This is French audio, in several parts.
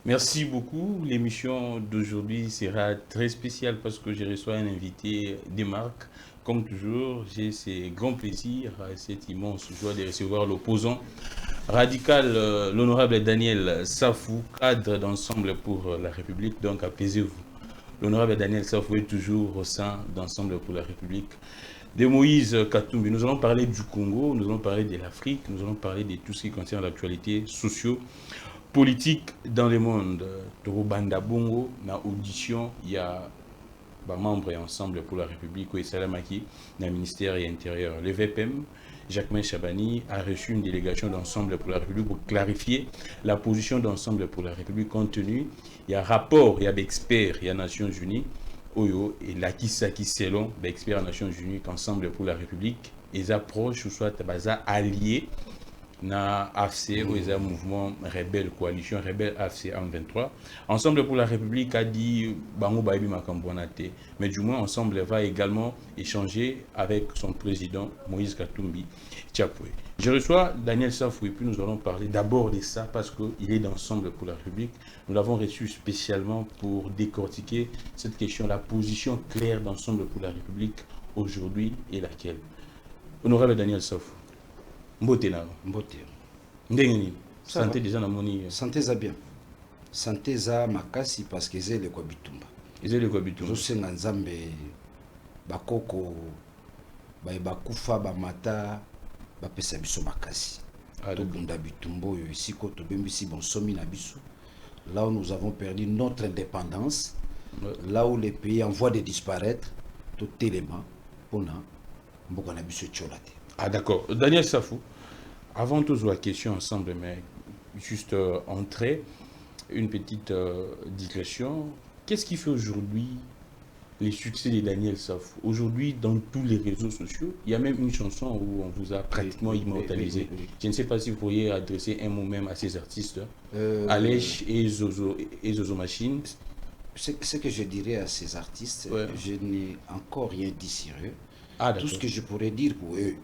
Merci beaucoup. L'émission d'aujourd'hui sera très spéciale parce que je reçois un invité des marques. Comme toujours, j'ai ce grand plaisir, cette immense joie de recevoir l'opposant radical, l'honorable Daniel Safou, cadre d'Ensemble pour la République. Donc, apaisez-vous. L'honorable Daniel Safou est toujours au sein d'Ensemble pour la République. De Moïse Katumbi, nous allons parler du Congo, nous allons parler de l'Afrique, nous allons parler de tout ce qui concerne l'actualité socio-politique dans le monde. Torobanda Bongo, na audition, il y a membres ensemble pour la République, et Salamaki, dans le ministère et intérieur. Le VPM, Jacquemain Chabani, a reçu une délégation d'Ensemble pour la République pour clarifier la position d'Ensemble pour la République compte tenu. Il y a rapport, il y a des experts, il y a Nations Unies, Oyo, et Lakisaki selon des experts Nations Unies qu'Ensemble pour la République, ils approchent ou soit alliés na AFC, ou un mouvement rebelle, coalition rebelle AFC en 23. Ensemble pour la République a dit Bango Baïbi Makambonate, mais du moins Ensemble va également échanger avec son président Moïse Katumbi Tchapoué. Je reçois Daniel Safou et puis nous allons parler d'abord de ça parce qu'il est d'Ensemble pour la République. Nous l'avons reçu spécialement pour décortiquer cette question, la position claire d'Ensemble pour la République aujourd'hui est laquelle. Honorable Daniel Safou. Mbote na mbote ndenge nini santé déjà na moni santé za bien santé za makasi parce que ezele kwa bitumba zo senga nzambe bakoko bakufa bamata bapesa biso makasi to bunda bitumbo yo isiko to bembisi bonsomi na biso là où nous avons perdu notre indépendance là où les pays en voie de disparaître tout élément pona mboka na biso tcholate. Ah d'accord. Daniel Safou, avant toute la question ensemble, mais juste entrer, une petite digression. Qu'est-ce qui fait aujourd'hui les succès de Daniel Safou? Aujourd'hui, dans tous les réseaux sociaux, il y a même une chanson où on vous a pratiquement immortalisé. Je ne sais pas si vous pourriez adresser un mot même à ces artistes, Alech et Zozo Machine. Ce que je dirais à ces artistes, je n'ai encore rien dit sur eux. Tout ce que je pourrais dire pour eux,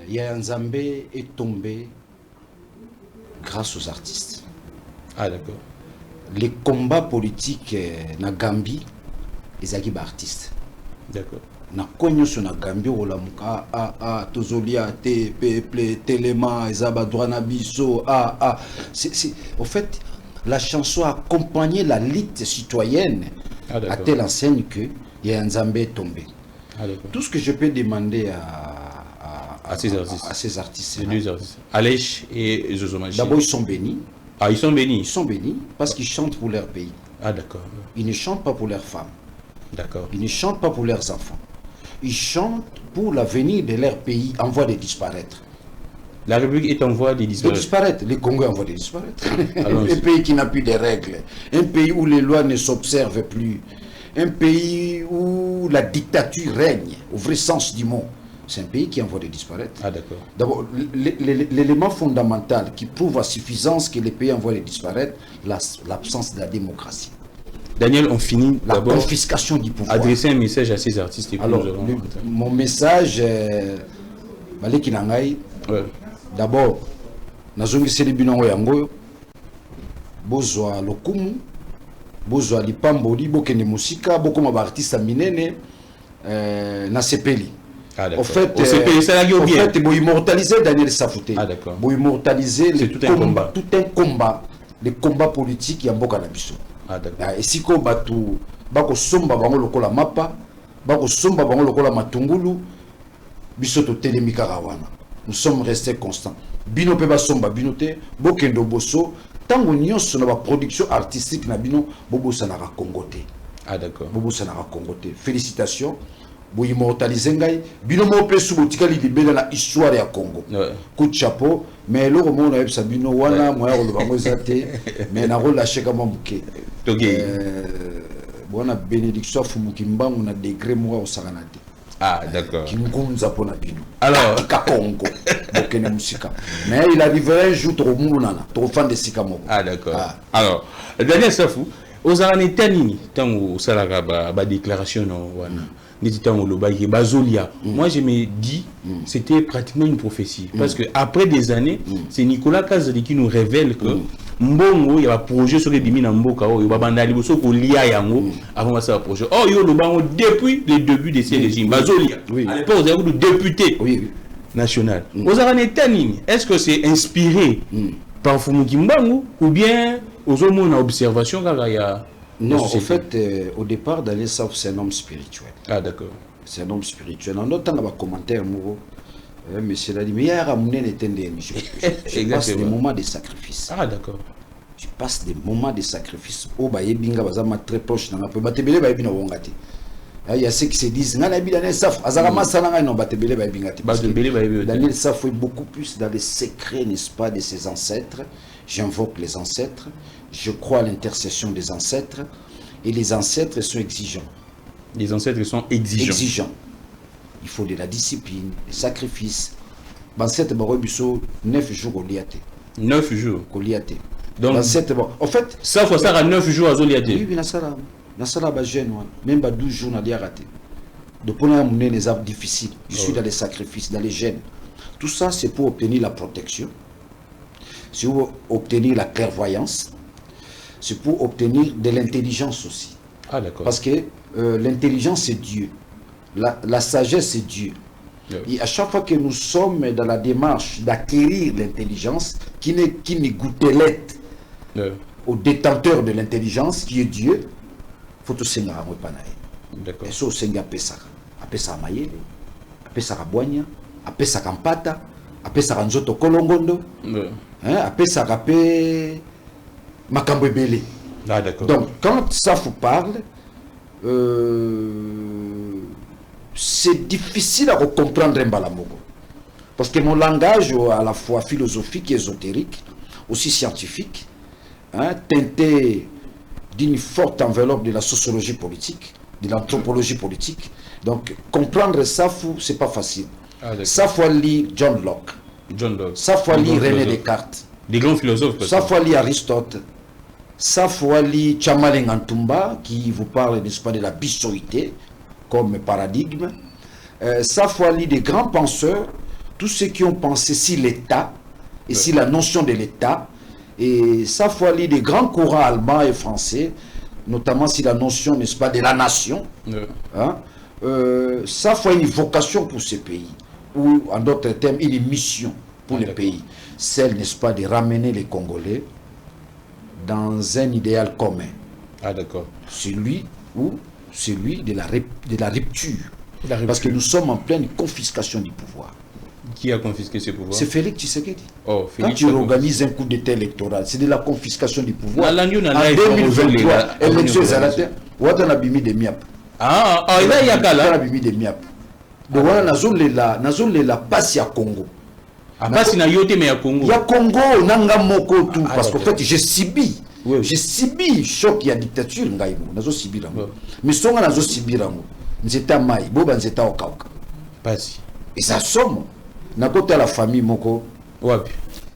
Yaya Nzambe est tombé grâce aux artistes. Ah d'accord. Les combats politiques na Gambie, ils ont des artistes. D'accord. Na konyo sur na Gambie olamuka tozolia te peuple telema ezaba droit na biso c'est en fait la chanson a accompagné la lutte citoyenne à telle enseigne que Yaya Nzambe est tombé. Tout ce que je peux demander à ces artistes, les deux artistes, Alech et Zozo Machine. D'abord, ils sont bénis. Ah, ils sont bénis. Ils sont bénis parce qu'ils chantent pour leur pays. Ah, d'accord. Ils ne chantent pas pour leurs femmes. D'accord. Ils ne chantent pas pour leurs enfants. Ils chantent pour l'avenir de leur pays en voie de disparaître. La République est en voie de disparaître. Les Congos en voie de disparaître. Un pays qui n'a plus de règles. Un pays où les lois ne s'observent plus. Un pays où la dictature règne, au vrai sens du mot. C'est un pays qui est en voie de disparaître. Ah d'accord. D'abord, l'élément fondamental qui prouve à suffisance que les pays en voie de disparaître, l'absence de la démocratie. Daniel, on finit la confiscation du pouvoir. Adresser un message à ces artistes. Et alors, mon message, d'abord, nazongi selibino yango, bozwa lokumu, bozwa lipamboli, bokende musika, bokoma ba artiste minene, na sepeli. Ah, en fait, vous immortalisez Daniel Safouté. Ah, d'accord. Vous immortalisez tout un combat, les combats politiques qui ont Biso. Ah, d'accord. Et si ko batu bako somba bango lokola mapa, bako somba bango lokola matungulu, biso to telemika rawana. Nous sommes restés constants. Bino pe ba somba binote, bokendo boso, tango nyonso na ba production artistique na bino bobo sanara kongote. Ah, d'accord. Bobo sanara kongote. Félicitations. Vous immortalisez ngai bino mo pe subotika li libela la histoire ya Congo. Coup de chapeau, mais le roman na yebsa bino wana moya lo bango zate mais na relâcher comme muke. Bona bénédiction fumuki mbangu na degré mo au saganate. Ah d'accord. Qui ngunza pona bino. Alors ka Congo. Bokene musika. Mais il arriverait un jour trop munana, trop fan de sika moko. Ah d'accord. Alors Daniel Safou, aux années tanini tango salaga ba déclaration no wana. Moi je me dis c'était pratiquement une prophétie parce que après des années c'est Nicolas Kazadi qui nous révèle que mbongo ya projet sur bimi na mboka o ba bandali boso ko lia yango avant ça projet oh yo le bango depuis le début de ces régimes bazolia à l'époque vous avez le député national vous avez tanini est-ce que c'est inspiré par Fumuki Mbangu ou bien aux hommes en observation car il y a non en fait au départ d'aller ça c'est un homme spirituel. Ah d'accord. C'est un homme spirituel. En autant dans commentaire Mouro monsieur l'a dit mais il y a ramené les tendances. Je passe des moments de sacrifice. Ah d'accord. Je passe des moments de sacrifice. Oh bah yebinga bazama très proche dans la peu batebele ba yebina wongati. Il y a ceux qui se disent ngana yebina ne saf azarama sana no batebele ba yebingati. Batebele ba yebingati. Daniel Saf est beaucoup plus dans les secrets n'est-ce pas de ses ancêtres. J'invoque les ancêtres, je crois à l'intercession des ancêtres et les ancêtres sont exigeants. Les ancêtres sont exigeants. Il faut de la discipline, des sacrifices. L'ancêtre Barobiso 9 jours au liaté. 9 jours au liaté. Donc en fait ça faut ça à 9 jours à liaté. Oui, na sala ba jeune même ba 12 jours na liaté. Donc on a mené les arbres difficiles, je suis dans les sacrifices, dans les gènes. Tout ça c'est pour obtenir la protection. C'est pour obtenir la clairvoyance, c'est pour obtenir de l'intelligence aussi. Ah d'accord. Parce que l'intelligence c'est Dieu, la sagesse c'est Dieu. Oui. Et à chaque fois que nous sommes dans la démarche d'acquérir l'intelligence, qui n'est goûté l'aide au détenteur de l'intelligence, qui est Dieu, il faut tout se faire. D'accord. Et ça, c'est un Apesa Mayele, Apesa Boigna, Apesa Kampata, Apesa Nzoto Kolongondo. Apesa Rapé Makambo Belé. Ah d'accord. Donc quand ça vous parle, c'est difficile à comprendre un Balamogo. Parce que mon langage à la fois philosophique et ésotérique, aussi scientifique, teinté d'une forte enveloppe de la sociologie politique, de l'anthropologie politique. Donc comprendre ça, c'est pas facile. Ça faut lire John Locke. Ça faut lire René Descartes. Des grands philosophes. Ça faut lire Aristote. Ça faut lire Tchamaleng Ntumba qui vous parle, n'est-ce pas, de la bissoïté comme paradigme. Ça faut lire des grands penseurs, tous ceux qui ont pensé si l'État et si la notion de l'État. Et ça faut lire des grands courants allemands et français, notamment si la notion, n'est-ce pas, de la nation. Ça faut une vocation pour ces pays, ou en d'autres termes, une mission pour les pays. Celle, n'est-ce pas, de ramener les Congolais dans un idéal commun. Ah d'accord. Celui de la rupture. Parce que nous sommes en pleine confiscation du pouvoir. Qui a confisqué ce pouvoir? C'est Félix Tshisekedi. Oh, quand tu organises un coup d'État électoral, c'est de la confiscation du pouvoir. En 2023, élection Zalater, Ouadana Bimi de Miap. Il y a Kala. Bimi de Miap. Donc voilà, Nazon la passe à Congo. Passe na yote mais à Congo. Il y a Congo, Nanga Moko, tout. Parce qu'en fait, j'ai subi choc, il y a dictature, Nazo Sibi Rango. Mais si on a Nazo Sibi Rango, Nzeta Maï, Boba Nzeta Okauka. Passe. Et ça somme. Na côté la famille Moko. Wapi.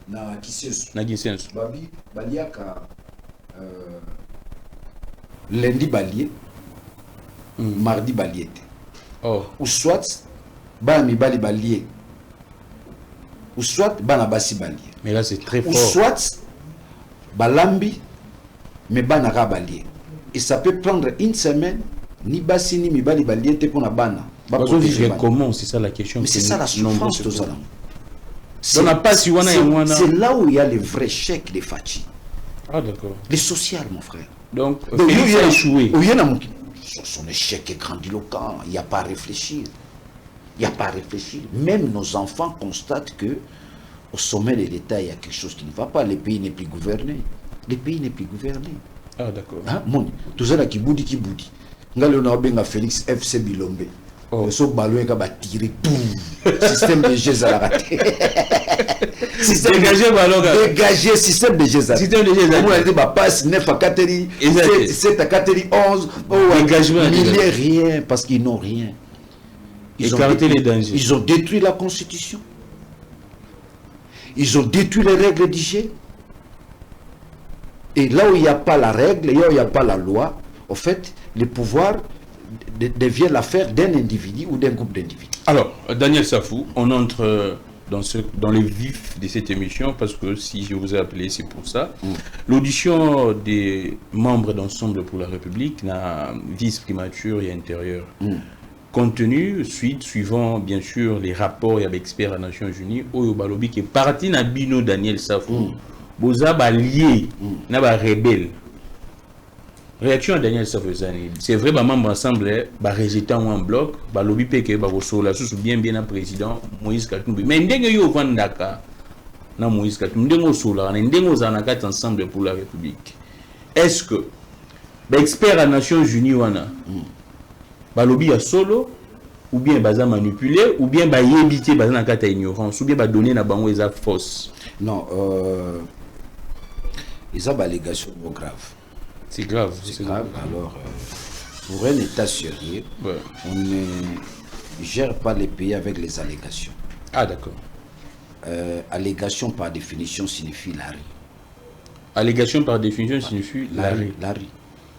Na Kisensu. Na Kisensu. Babi, Baliaka. Lundi Balié. Mardi Baliété. Oh. Ou soit, Bami Bali Balié. Ou soit, Banabasi Balié. Mais là, c'est très fort. Ou soit, Balambi, mais Banara Balié. Et ça peut prendre une semaine, ni Bassi, ni Mibali Balié, pour la Bana. Comment, c'est ça la question. Mais c'est ça la souffrance de Zalam. C'est là où il y a le vrai chèque de Fachi. Ah d'accord. Le social, mon frère. Donc il a échoué. Son échec est grandiloquent. Il n'y a pas à réfléchir. Il n'y a pas à réfléchir. Même nos enfants constatent que au sommet de l'État, il y a quelque chose qui ne va pas. Le pays n'est plus gouverné. Le pays n'est plus gouverné. Ah d'accord. Tout ça là qui boudi. On a Félix FC Bilombe. Le ballon va tirer tout. Système de jeux à la raté. Dégagez ballon. Dégagez système de jeux. Système de jeux. On a dit passe 9 à 4, 7 à 4, 11. Dégagement. Il n'y a rien parce qu'ils n'ont rien. Écarter les dangers. Ils ont détruit la Constitution. Ils ont détruit les règles du jeu. Et là où il n'y a pas la règle, là où il n'y a pas la loi, en fait, le pouvoir devient l'affaire d'un individu ou d'un groupe d'individus. Alors, Daniel Safou, on entre dans le vif de cette émission, parce que si je vous ai appelé, c'est pour ça. L'audition des membres d'Ensemble pour la République, la vice-primature et intérieure, contenu, suivant bien sûr les rapports avec experts à Nations Unies, au Balobi qui est parti na bino Daniel Safou, boza ba lié, na ba rebelle. Réaction à Daniel Safou, c'est vrai, bah membre ensemble, bah rejeté en bloc, bah lobby peke, bah rosola, sous bien un président Moïse Katumbi. Mais ndenge yo vandaka, na Moïse Katumbi, ndenge sola, ndenge zanaka ensemble pour la République. Est-ce que, bah expert à Nations Unies wana, bah lobby a solo, ou bien baza manipulé, ou bien bah yébité, bah na kata ignorance, ou bien bah donner na bango exact fausse. Non, ils ont des allégations graves. C'est grave. C'est grave. Alors, pour un État sérieux, on ne gère pas les pays avec les allégations. Ah, d'accord. Allégation par définition signifie la rue. Allégation par définition signifie la rue. La rue.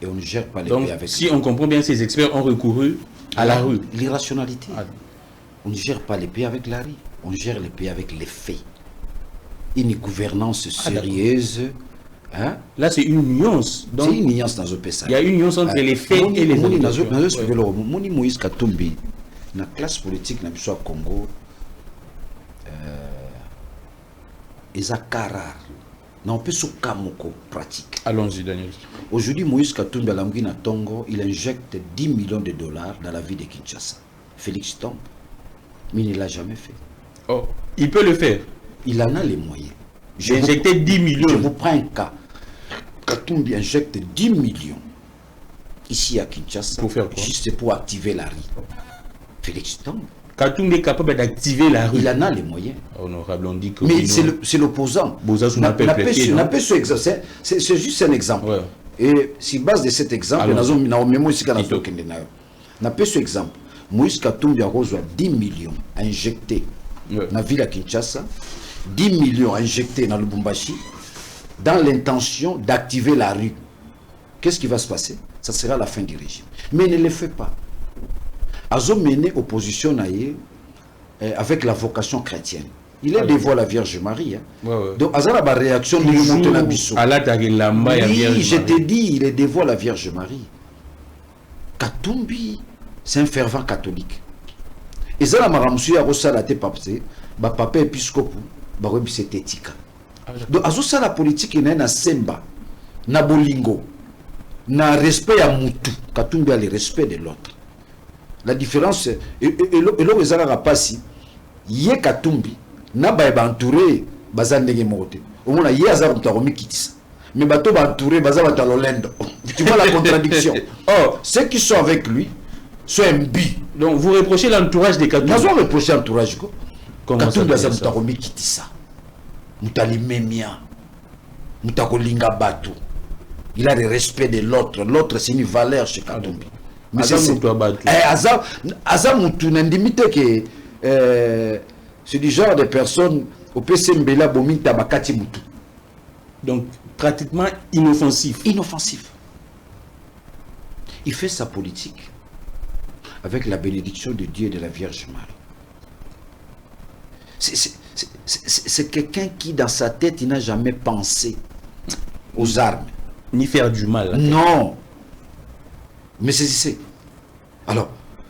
Et on ne gère pas les Donc, pays avec si on comprend bien, ces experts ont recouru à la rue. L'irrationalité. On ne gère pas les pays avec la rue. On gère les pays avec les faits. Une gouvernance sérieuse. Hein? Là, c'est une nuance. C'est une nuance dans le pays. Il y a une nuance entre les faits et les allégations. Moïse Katumbi, dans la classe politique, dans le Congo, ils ont carré. Non, on peut se pratique. Allons-y, Daniel. Aujourd'hui, Moïse Katumbi à l'Amguina Tongo, il injecte 10 millions de dollars dans la ville de Kinshasa. Félix tombe, mais il ne l'a jamais fait. Oh, il peut le faire. Il en a les moyens. J'ai injecté 10 millions. Je vous prends un cas. Katumbi injecte 10 millions ici à Kinshasa. Pour faire quoi? Juste pour activer la rue. Félix tombe. Katumbi est capable d'activer la rue. Il en a les moyens. Honorable, on dit que... Mais c'est l'opposant. C'est juste un exemple. Ouais. Et sur base de cet exemple, nous avons ce exemple. Moïse Katumbi a reçu 10 millions injectés dans la ville à Kinshasa, 10 millions injectés dans le Lubumbashi, dans l'intention d'activer la rue. Qu'est-ce qui va se passer? Ça sera la fin du régime. Mais il ne le fait pas. Azo mené opposition avec la vocation chrétienne. Il est dévoué à la Vierge Marie. Hein. Donc, Azo a la réaction de Montelabiso. Oui, je te dis, il est dévoué à la Vierge Marie. Katumbi, c'est un fervent catholique. Et ça, la maramoussou a reçu la tête papa épiscope, c'est éthique. Donc, Azo ça la politique, il y a na semba, na bolingo, na respect à Moutou. Katumbi a le respect de l'autre. La différence, et là, ils ont passé, yé Katumbi, n'a pas entouré, bazan nege mote. Au moins, yé azar mtaromi kitisa. Mais bateau va entourer, bazan va talolendo. Tu vois la contradiction. Or, ceux qui sont avec lui sont imbi. Donc, vous reprochez l'entourage des Katumbi. Nous avons reproché l'entourage. Katumbi bazan mtaromi kitisa. Mutalimemia. Mutakolinga batu. Il a le respect de l'autre. L'autre, c'est une valeur chez Katumbi. Mais c'est du genre de personnes au PCMBला Bomin Tabakati Moutou. Donc pratiquement inoffensif. Inoffensif. Il fait sa politique avec la bénédiction de Dieu et de la Vierge Marie. C'est quelqu'un qui dans sa tête il n'a jamais pensé aux armes. Ni faire du mal. Non. Mais c'est... Alors,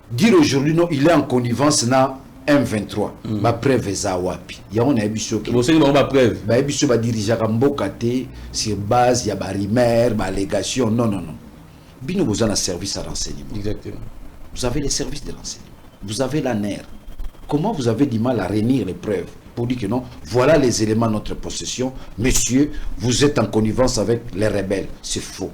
dire aujourd'hui, non, il est en connivence dans M23. Ma preuve est à Wapi. Il y a un ébisso qui... Vous savez, ma preuve. Ma ébisso va diriger à Mbokate sur base, il y a des rumeurs, des allégations. Non, non, non. Bino, vous avez un service à renseignement. Exactement. Vous avez les services de renseignement. Vous avez la NER. Comment vous avez du mal à réunir les preuves pour dire que non, voilà les éléments de notre possession. Monsieur, vous êtes en connivence avec les rebelles. C'est faux.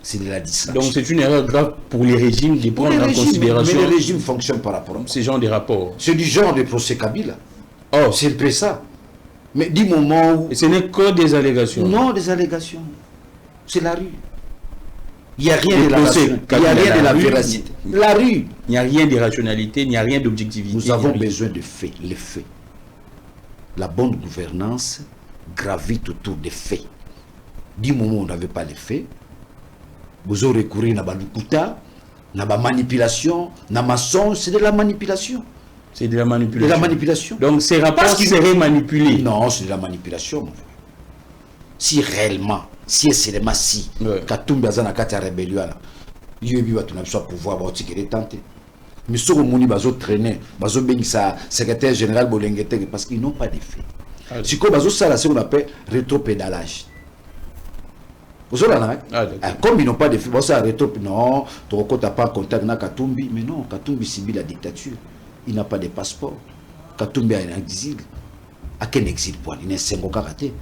C'est de la distraction. Donc c'est une erreur grave pour les régimes de prendre en considération. Mais les régimes fonctionnent par rapport à ces genres de rapports. C'est du genre de procès Kabila. Oh, c'est le peu ça. Mais du moment où... Et ce n'est que des allégations. Non, des allégations. C'est la rue. Il n'y a rien de la rationalité. Il n'y a rien de la véracité. La rue. Il n'y a rien de rationalité, il n'y a rien d'objectivité. Nous avons besoin de faits, les faits. La bonne gouvernance gravite autour des faits. Du moment où on n'avait pas les faits, vous aurez recouru à la lukuta, à la manipulation, à la mensonge, c'est de la manipulation. C'est de la manipulation. De la manipulation. Donc ces rapports seraient manipulés. Non, c'est de la manipulation, mon frère. Si réellement, si Katumbi a une rébellion, il va pouvoir tenter. Mais si on a traîné, secrétaire général Bolengete, parce qu'ils n'ont pas de fait. Si on a ce qu'on appelle rétropédalage. Comme ils n'ont pas de fait, non, tu n'as pas contact avec Katumbi, mais non, Katumbi subit la dictature. Il n'a pas de passeport. Katumbi a un exil. À quel exil point? Il n'est pas karaté.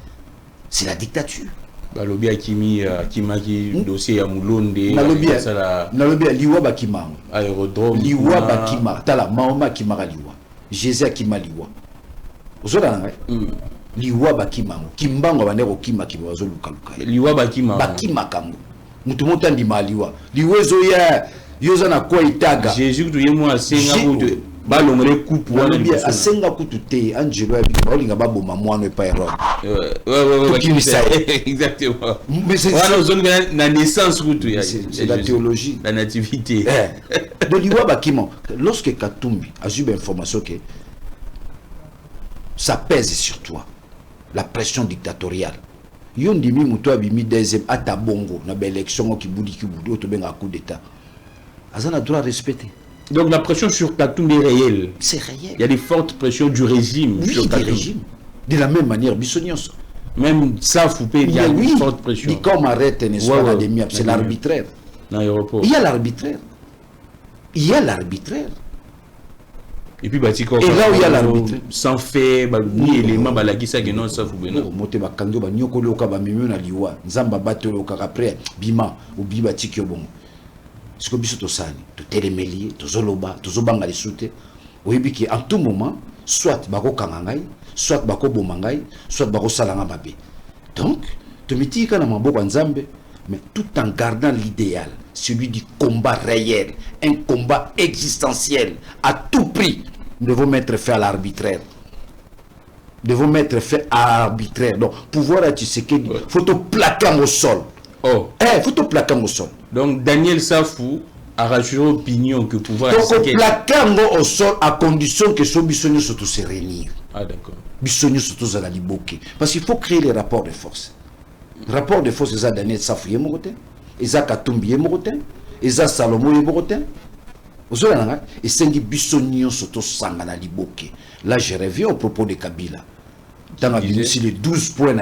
C'est la dictature. Balobi Akimi dossier à Moulonde. Nalobi Liwa Bakima. Aérodrome. Liwa Bakima. Tala Mahoma Kimara Liwa. Jésus Akima Liwa. Vous avez Liwa Bakima. Kimbango Banero Kima Kibazo Lukaluka. Liwa Bakima. Bakima Kango. Mutumonta Ndima Liwa. Liwa Zoya. Yozana kwa itaga. Jésus, tu y es moi, c'est un balongre coupe wana bien asenga kutute Angelo ya bikolinga baboma mwana pa erreur. Exactement. Mais c'est la naissance c'est la théologie, la nativité. De liwa bakimo lorsque Katumbi a eu l'information que ça pèse sur toi la pression dictatoriale. Yondimi muto abimi deuxième ata bongo na ba élection ki budi to benga coup d'état. Azana droit respecter. Donc la pression sur Katumbi est réelle. C'est réel. Il y a des fortes pressions du régime. Oui, sur du régime. De la même manière, Bissonios. Même ça, il y a une forte pression. Comme arrête, n'est-ce pas, c'est l'arbitraire. Il y a l'arbitraire. Il y a l'arbitraire. Et puis, et là où il y a l'arbitraire. Sans fait, ni élément, qui ça que non, ça faut bien. Moté bakando ba nyoko loka ba mimio na liwa. Nzamba bato loka après bima ou biba tikyo bon. Ce que biso to sani, to télémélier, to zoloba, to zobanga les soute. Oyebi ki en tout moment, soit bako kangangai, soit bako bomangai, soit bako salanga mabe. Donc, te mitika na maboko nzambe, mais tout en gardant l'idéal, celui du combat réel, un combat existentiel, à tout prix. Nous devons mettre fin à l'arbitraire. Nous devons mettre fin à l'arbitraire. Donc, pouvoir à Tshisekedi, il faut te plaquer au sol. Oh. Il faut te plaquer au sol. Donc, Daniel Safou a rassuré l'opinion que pouvoir... Donc, plaquer au sol à condition que ce bisogno surtout se réunir. Ah, d'accord. Bisogno surtout à la liboke. Parce qu'il faut créer les rapports de force. Rapport de force, c'est Daniel Safou, il y a Katumbi, il y a Salomon, il y a et c'est une bisogno surtout sangana liboke. Là, je reviens au propos de Kabila. Dans les 12 points,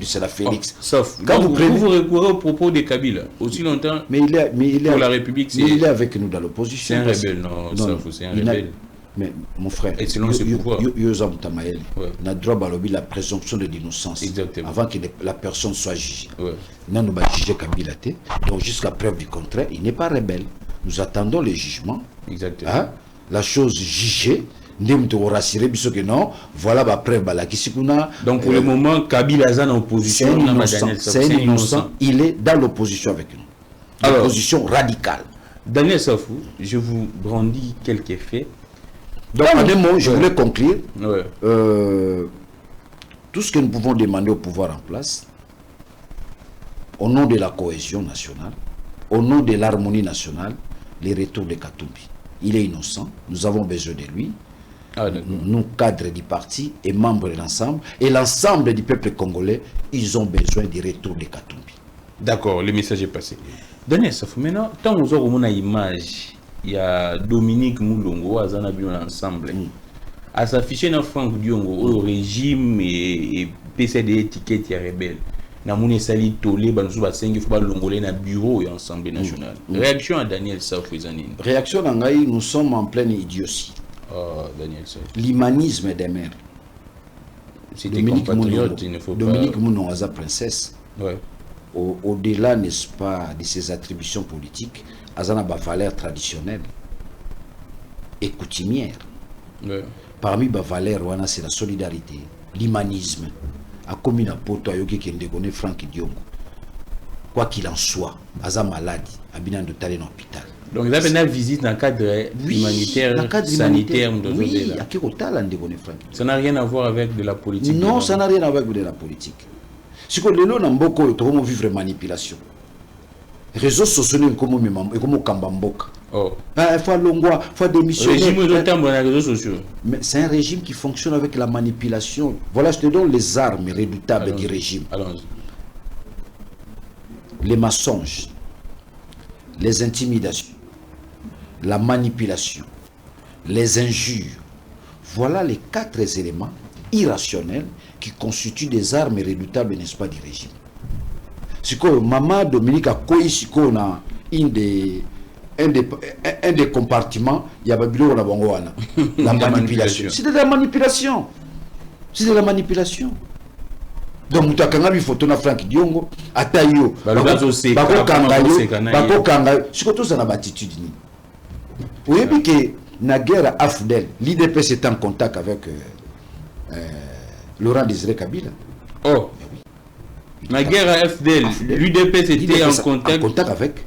c'est la Félix. Sauf quand vous recourez au propos de Kabila, aussi longtemps mais il est, pour la République, il est avec nous dans l'opposition. C'est un rebelle, non, c'est un rebelle. Mais mon frère, et selon ses pouvoirs, on a droit à la présomption de l'innocence avant que la personne soit jugée. Nous avons jugé Kabila, donc jusqu'à preuve du contraire, il n'est pas rebelle. Nous attendons le jugement. Exactement. Hein? La chose jugée. Donc pour le moment, Kabila est en opposition. C'est innocent. Il est dans l'opposition avec nous. L'opposition radicale. Daniel Safou, je vous brandis quelques faits. Donc en un mot, je voulais conclure. Tout ce que nous pouvons demander au pouvoir en place, au nom de la cohésion nationale, au nom de l'harmonie nationale, les retours de Katumbi. Il est innocent. Nous avons besoin de lui. Nous, cadres du parti et membres de l'ensemble, et l'ensemble du peuple congolais, ils ont besoin du retour de Katumbi. D'accord, le message est passé. Daniel Safou, maintenant, tant que vous avez une image, il y a Dominique Moulongo, Azana Bion ensemble, à s'afficher dans Franck Diongo, au régime et PCD étiquette rebelle. Na mouné sali tolé banzou ba sengi faut ba longolé na bureau et ensemble national. Réaction à Daniel Safou Zanine. Réaction à Ngaï, nous sommes en pleine idiotie. Daniel Safou. L'humanisme des mères. Dominique Mounon, Aza princesse. Au-delà, n'est-ce pas, de ses attributions politiques, Azana ba valeurs traditionnelles et coutumières. Parmi ba valeurs, c'est la solidarité, l'humanisme. A commis un poteau qui est Franck Diongo. Quoi qu'il en soit, Aza malade, Abinan de Talé dans l'hôpital. Donc il a fait une visite dans le cadre humanitaire, sanitaire. Oui, ça n'a rien à voir avec de la politique. Non, ça n'a rien à voir avec de la politique. C'est que les gens n'ont pas vivre manipulation. Les réseaux sociaux sont comme Kambamboka. Oh. Il faut Longwa, il faut démissionner. Mais c'est un régime qui fonctionne avec la manipulation. Voilà, je te donne les armes redoutables du régime. Les mensonges, les intimidations, la manipulation, les injures. Voilà les 4 éléments irrationnels qui constituent des armes redoutables, n'est-ce pas, du régime. C'est que Maman Dominique a coïncidé un des compartiments, il y a la manipulation. C'est de la manipulation. C'est de la manipulation. Donc, tu as vu photo de Franck Diongo, Atayo, Bako Kangayo, c'est que tout ça n'a attitude. Vous voyez que la guerre à Afdel, l'IDPS est en contact avec Laurent Désiré Kabila. Oh, la guerre à Afdel, l'UDPS était en contact avec.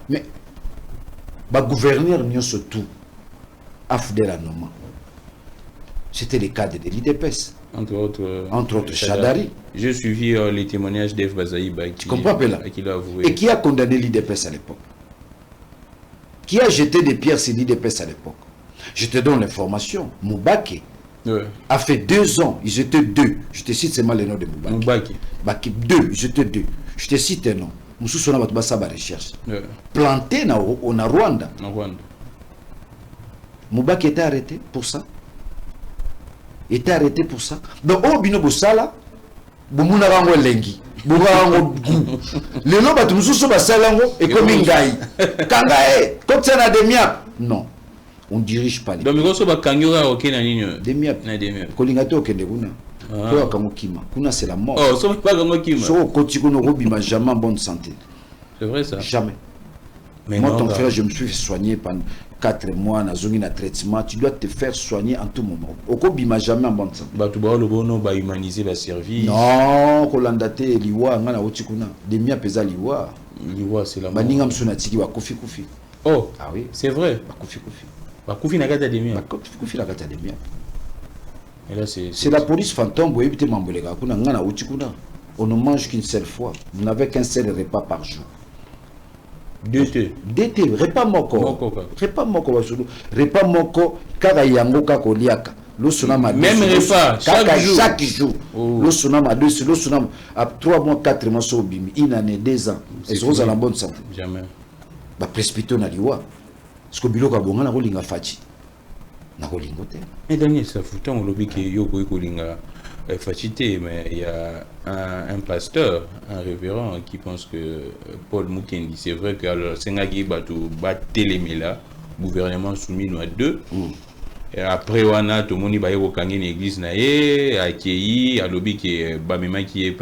Mais, le gouverneur n'y a surtout Afdel à Noma. C'était le cadre de l'IDPS. Entre autres Chadari. J'ai suivi les témoignages d'Ef Bazaïba qui l'a avoué. Et qui a condamné l'IDPS à l'époque? Qui a jeté des pierres sur l'IDPS à l'époque? Je te donne l'information. Moubake a fait 2 ans. Ils étaient 2. Je te cite seulement le nom de Moubake. 2. Ils étaient 2. Je te cite un nom. Moussou Sona Batubasa recherche. Planté na Rwanda. Moubake était arrêté pour ça. Était arrêté pour ça. Donc, au bino bosala, bomuna rango lengi, borango gu. Le nom batu mususu basalango et comme ngai. Kangae, comme ça na demia. Non, on dirige pas les. Donc, migoso ba kangura okena ninyo. Demia. Na demia. Kolingato okende kuna. Toi kamokima. Kuna c'est la mort. Oh, so pas kamokima. So koti kono robima jamais en bonne santé. C'est vrai ça. Jamais. Mais moi, ton frère, je me suis fait soigner pendant 4 mois, dans un traitement. Tu dois te faire soigner en tout moment. Au coup, il m'a jamais en bonne santé. Humaniser le service. Non, Kolandate, Liwa, Ngana Otikuna. Des miens pesant Liwa. Liwa, c'est la mort. Baningam Sunatiki, Wakufi Kufi. Oh, ah oui. C'est vrai. Wakufi Kufi. Wakufi Nagata des miens. Wakufi Kufi Nagata des miens. Et là, c'est la police fantôme, vous évitez Mambolega. Ngana Otikuna. On ne mange qu'une seule fois. Vous n'avez qu'un seul repas par jour. DT, repas moko. Repas moko basulu. Repas moko kaka yango kako liaka. Lo sunama même repas chaque jour. Lo sunama 2, lo sunama à 3 mois 4 mois so bimi, 1 année 2 ans. Et sont en bonne santé. Jamais. Ba précipité na liwa. Parce que biloko bonga na kolinga fachi. Na kolingo te. Mais dernier ça foutant au lobby que yoko kolinga facilité, mais il y a un pasteur, un révérend qui pense que Paul Mukendi, c'est vrai que le Sengagi Batou Batelemela, gouvernement soumis à 2. Et après, on a tout le monde qui a une église, à Kéi, à l'objet qui est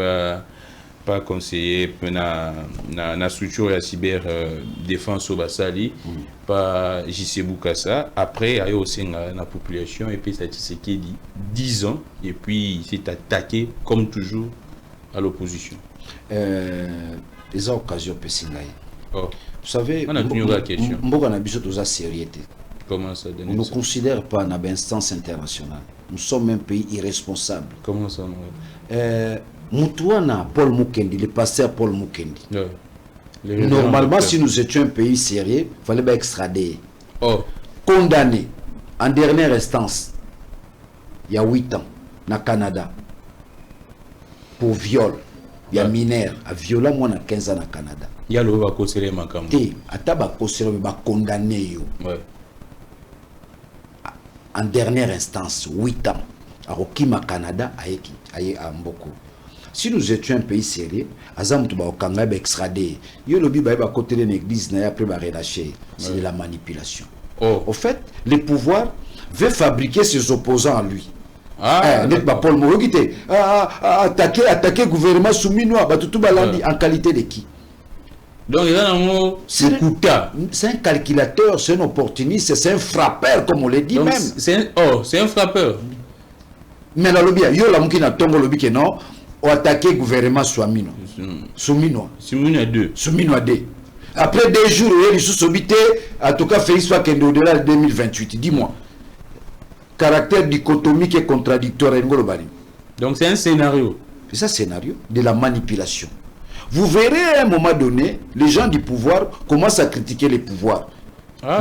pas conseiller na structure de cyber défense au Basali, pas JC Boukassa. Après, il y a aussi la population, et puis ça dit 10 ans, et puis il s'est attaqué, comme toujours, à l'opposition. Les occasions peuvent s'y Oh. Vous savez, on a tenu la question. Comment ça? On ne nous considère pas dans l'instance internationale. Nous sommes un pays irresponsable. Comment ça? Moutouana, Paul Mukendi, le pasteur Paul Mukendi. Ouais. Normalement, si nous étions un pays sérieux, il fallait extrader. Oh. Condamné en dernière instance, il y a 8 ans, au Canada, pour viol. Il y a mineur, à violer moi, 15 ans au Canada. Il y a le Bakosele Makam. Condamné. En dernière instance, 8 ans, à Rokima, Canada, à Mboko. Si nous étions un pays sérieux, Azam Touba Okanga extradé, yo lobi ba côté de l'église na après ba relâcher, c'est de la manipulation. Oh. Au fait, le pouvoir veut fabriquer ses opposants à lui. Net ba Paul Morogité attaquer gouvernement soumis noir ba tout balandi en qualité de qui? Donc il y a un mot, c'est un calculateur, c'est un opportuniste, c'est un frappeur comme on le dit. Donc, même. C'est un frappeur. Mais la lobby, yo la mukina tongo lobby que non. Ou attaquer le gouvernement Soumino. Soumino 2. Soumino 2. Après 2 jours, il y a en tout cas, Félix Fakende au-delà de 2028. Dis-moi. Caractère dichotomique et contradictoire. Donc c'est un scénario. C'est un scénario de la manipulation. Vous verrez à un moment donné, les gens du pouvoir commencent à critiquer les pouvoirs.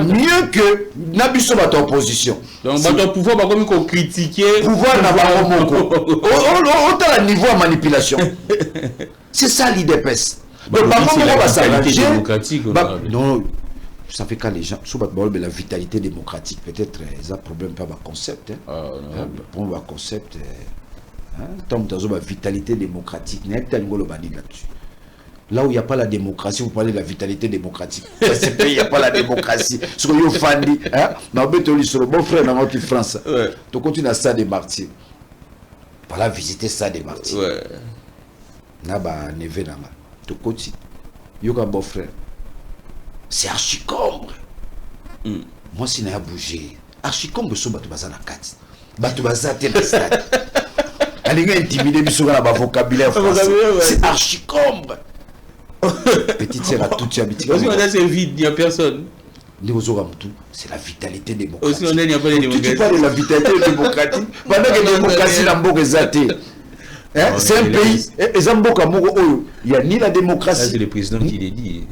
Mieux que Nabiso Bato opposition. Donc, Bato pouvoir, bah, comme qu'on critiquer. Pouvoir n'a pas autant à niveau de manipulation. C'est ça l'IDPS. Donc, la vitalité démocratique. Non, ça fait quand les gens, sur la vitalité démocratique, peut-être, ils ont un problème par le concept. Pour le concept, tant que la vitalité démocratique, il y a là-dessus. Là où il n'y a pas la démocratie, vous parlez de la vitalité démocratique. Il n'y a pas la démocratie. Ce que vous faites, mon frère dans notre France, tu continues à ça des martyrs. Voilà, visiter ça des martyrs. Là-bas, Neve Nama. Tu continues. Yoga, bon frère. C'est archicombre. Moi, si je n'ai bougé, archicombre, c'est Batoubaza na kati. Batoubaza te na stade. Elle est intimidée, mais sur le vocabulaire français. C'est archicombre. Petite sœur à toute habitude. Aussi, on a c'est vide, il n'y a personne. C'est la vitalité démocratique. Aussi, on a, il n'y a pas de démocratie. Tu parles de la vitalité démocratique. Pendant que la démocratie n'a pas été. C'est un pays. Il n'y a ni la démocratie. C'est le président qui l'a dit.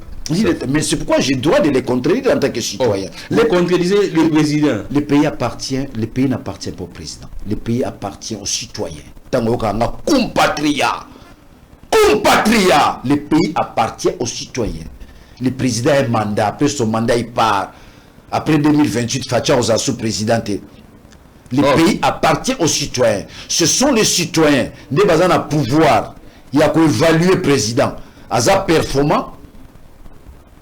Mais c'est pourquoi j'ai le droit de les contredire en tant que citoyen. Vous contredisez le président. Le pays n'appartient pas au président. Le pays appartient aux citoyens. Tant qu'on a compatriotes. Le pays appartient aux citoyens. Le président a un mandat. Après son mandat, il part. Après 2028, Fatia aux sous-présidenté. Le pays appartient aux citoyens. Ce sont les citoyens. Des bazans à pouvoir. Il y a qu'à évaluer le président. Aza performant.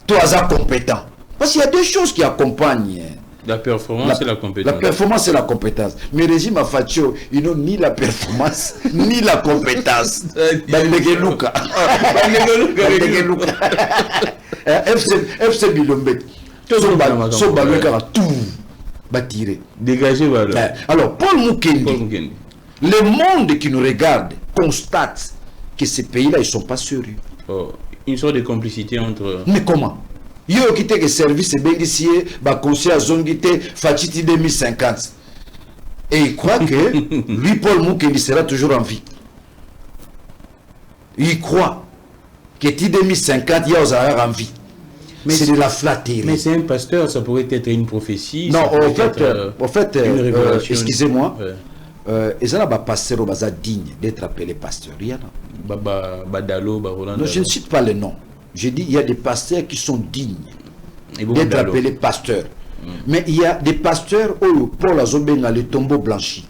Toi, aza compétent. Parce qu'il y a deux choses qui accompagnent. La performance et la compétence. La performance et la compétence. Mais le régime à Fatio, ils n'ont ni la performance, ni la compétence. FC Bilombe. Tout va tirer. Dégagez, voilà. Alors, Paul Mukendi, le monde qui nous regarde constate que ces pays-là, ils ne sont pas sérieux. Une sorte de complicité entre... Mais comment? Yo qui que service bénéficié, conseil à Zongité, Fatiti 2050. Et il croit que lui, Paul Mukendi, sera toujours en vie. Il croit que 2050, il y a en vie. Mais c'est de la flatterie. Mais c'est un pasteur, ça pourrait être une prophétie. Non, en fait, excusez-moi, ils ont un pasteur digne d'être appelé pasteur. Non, je ne cite pas le nom. J'ai dit il y a des pasteurs qui sont dignes d'être appelés pasteurs. Mais il y a des pasteurs Oyo, Paul Azobenga, le tombeau blanchi.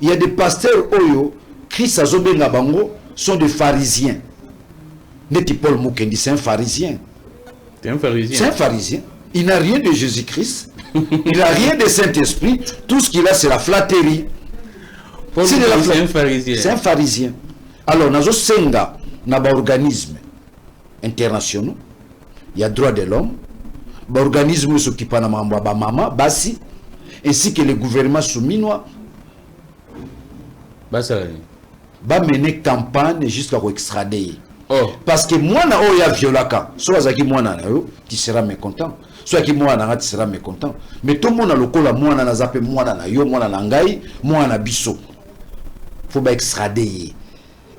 Il y a des pasteurs Oyo, Christ Azobenga Bango, sont des pharisiens. Neti Paul Mukendi, c'est un pharisien. C'est un pharisien. C'est un pharisien. Il n'a rien de Jésus-Christ. Il n'a rien de Saint-Esprit. Tout ce qu'il a, c'est la flatterie. C'est un pharisien. C'est un pharisien. Alors, nous avons un organisme internationaux, il y a droit de l'homme, l'organisme s'occupe de maman, basi, ainsi que le gouvernement souminois, va mener campagne jusqu'à extrader. Parce que moi, il y a violaka, soit tu seras mécontent, soit qui moi, tu seras mécontent. Mais tout le monde a le col à moi, na zappé moi, na yo, moi, na ngai, moi, na biso. Faut pas extrader.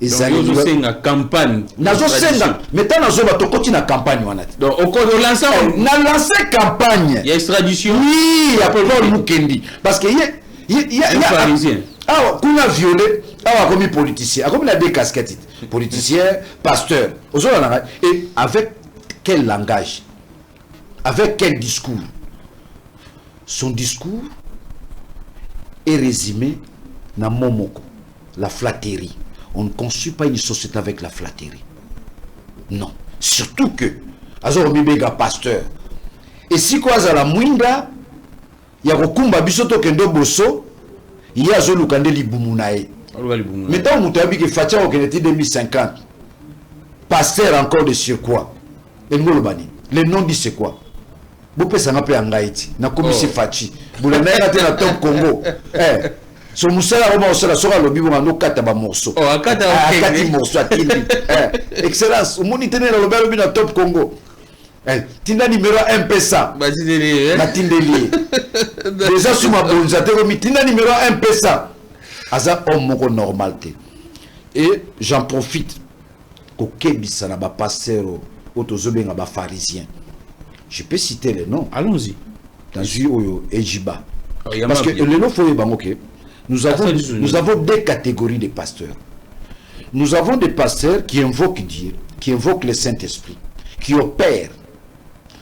Et ça y est, une campagne. Nazo senga, maintenant nazo bato continue la campagne wana. Donc au cours de l'ensemble, na lancé campagne. Il y a extradition. Oui, après Paul Mukendi parce que il y a pharisien. Ah, qu'on a violé, ah comme politicien, comme il a des casquettes, politicien, pasteur. Et avec quel langage? Avec quel discours? Son discours est résumé dans Momoko, la flatterie. On ne construit pas une société avec la flatterie. Non. Surtout que, Azor Mibega pasteur. Et si quoi à la moindre, il y a Rokumba Bisoto Kendo Bosso, il y a Zolukande Libumunae. Mais tant que tu as vu que Fatia au Kennedy 2050, pasteur encore de surcroît. Et nous le nom dit c'est quoi? Vous pouvez s'en appeler en Haïti. Na commissaire Fachi. Vous l'avez raté dans le Congo. So musala roma osala soka lobi bonga no kata ba morceau. Kati morceau atindi. Excellence, omoni tene na lobi lobi na Top Congo. Tinda numéro 1 pesa. Batindeli. Batindeli. Déjà sous ma bonza te komi tinda numéro 1 pesa. Aza homme moko normalité. Et j'en profite ko kebisa na ba pasteur otozobenga ba pharisien. Je peux citer les noms. Allons-y. Dans Ejiba. Parce que le nom faut nous avons deux catégories de pasteurs. Nous avons des pasteurs qui invoquent Dieu, qui invoquent le Saint-Esprit, qui opèrent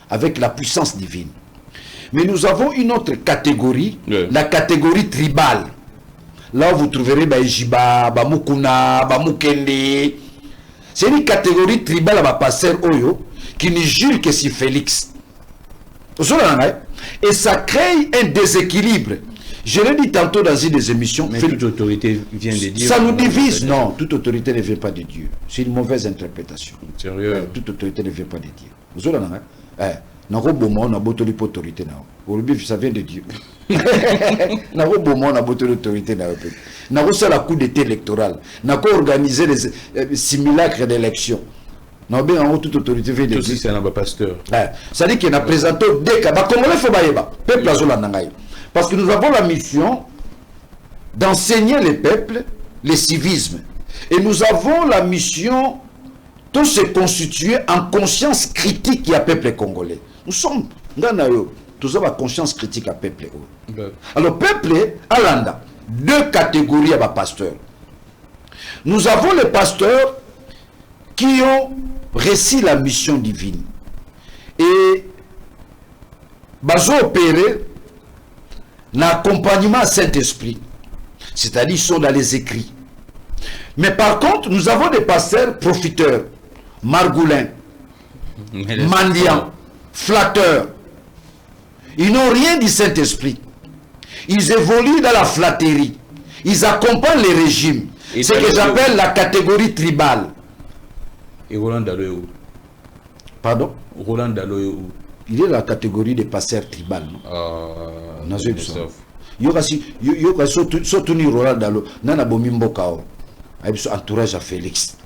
avec la puissance divine. Mais nous avons une autre catégorie, la catégorie tribale. Là où vous trouverez Ejiba, Mukuna, Mukende. C'est une catégorie tribale à pasteur Oyo qui ne jure que si Félix. Et ça crée un déséquilibre. Je l'ai dit tantôt dans une des émissions. Mais toute autorité vient de Dieu. Ça nous divise. Non, toute autorité ne vient pas de Dieu. C'est une mauvaise interprétation. Sérieux? Toute autorité ne vient pas de Dieu. Vous avez autorité. Ça vient de Dieu. Autorité. C'est la coup d'été électoral. N'a pas organisé les simulacres d'élection. Toute autorité vient de Dieu. C'est un pasteur. Ça dit qu'il y a présenté des cas. Parce que nous avons la mission d'enseigner les peuples le civisme. Et nous avons la mission de se constituer en conscience critique à peuple congolais. Nous sommes dans tous la conscience critique à peuple. Alors, peuple, Alanda, deux catégories à pasteurs. Nous avons les pasteurs qui ont réussi la mission divine. Et ils ont opéré l'accompagnement à Saint-Esprit. C'est-à-dire, ils sont dans les écrits. Mais par contre, nous avons des pasteurs profiteurs, margoulins, mendiants, flatteurs. Ils n'ont rien du Saint-Esprit. Ils évoluent dans la flatterie. Ils accompagnent les régimes. C'est ce que j'appelle la catégorie tribale. Et Roland Dalo est où? Pardon? Roland Dalo est où? Il est dans la catégorie des pasteurs tribales. Il y a surtout Roland Dalo. Nana Bomimbo Kao. Entourage à Félix.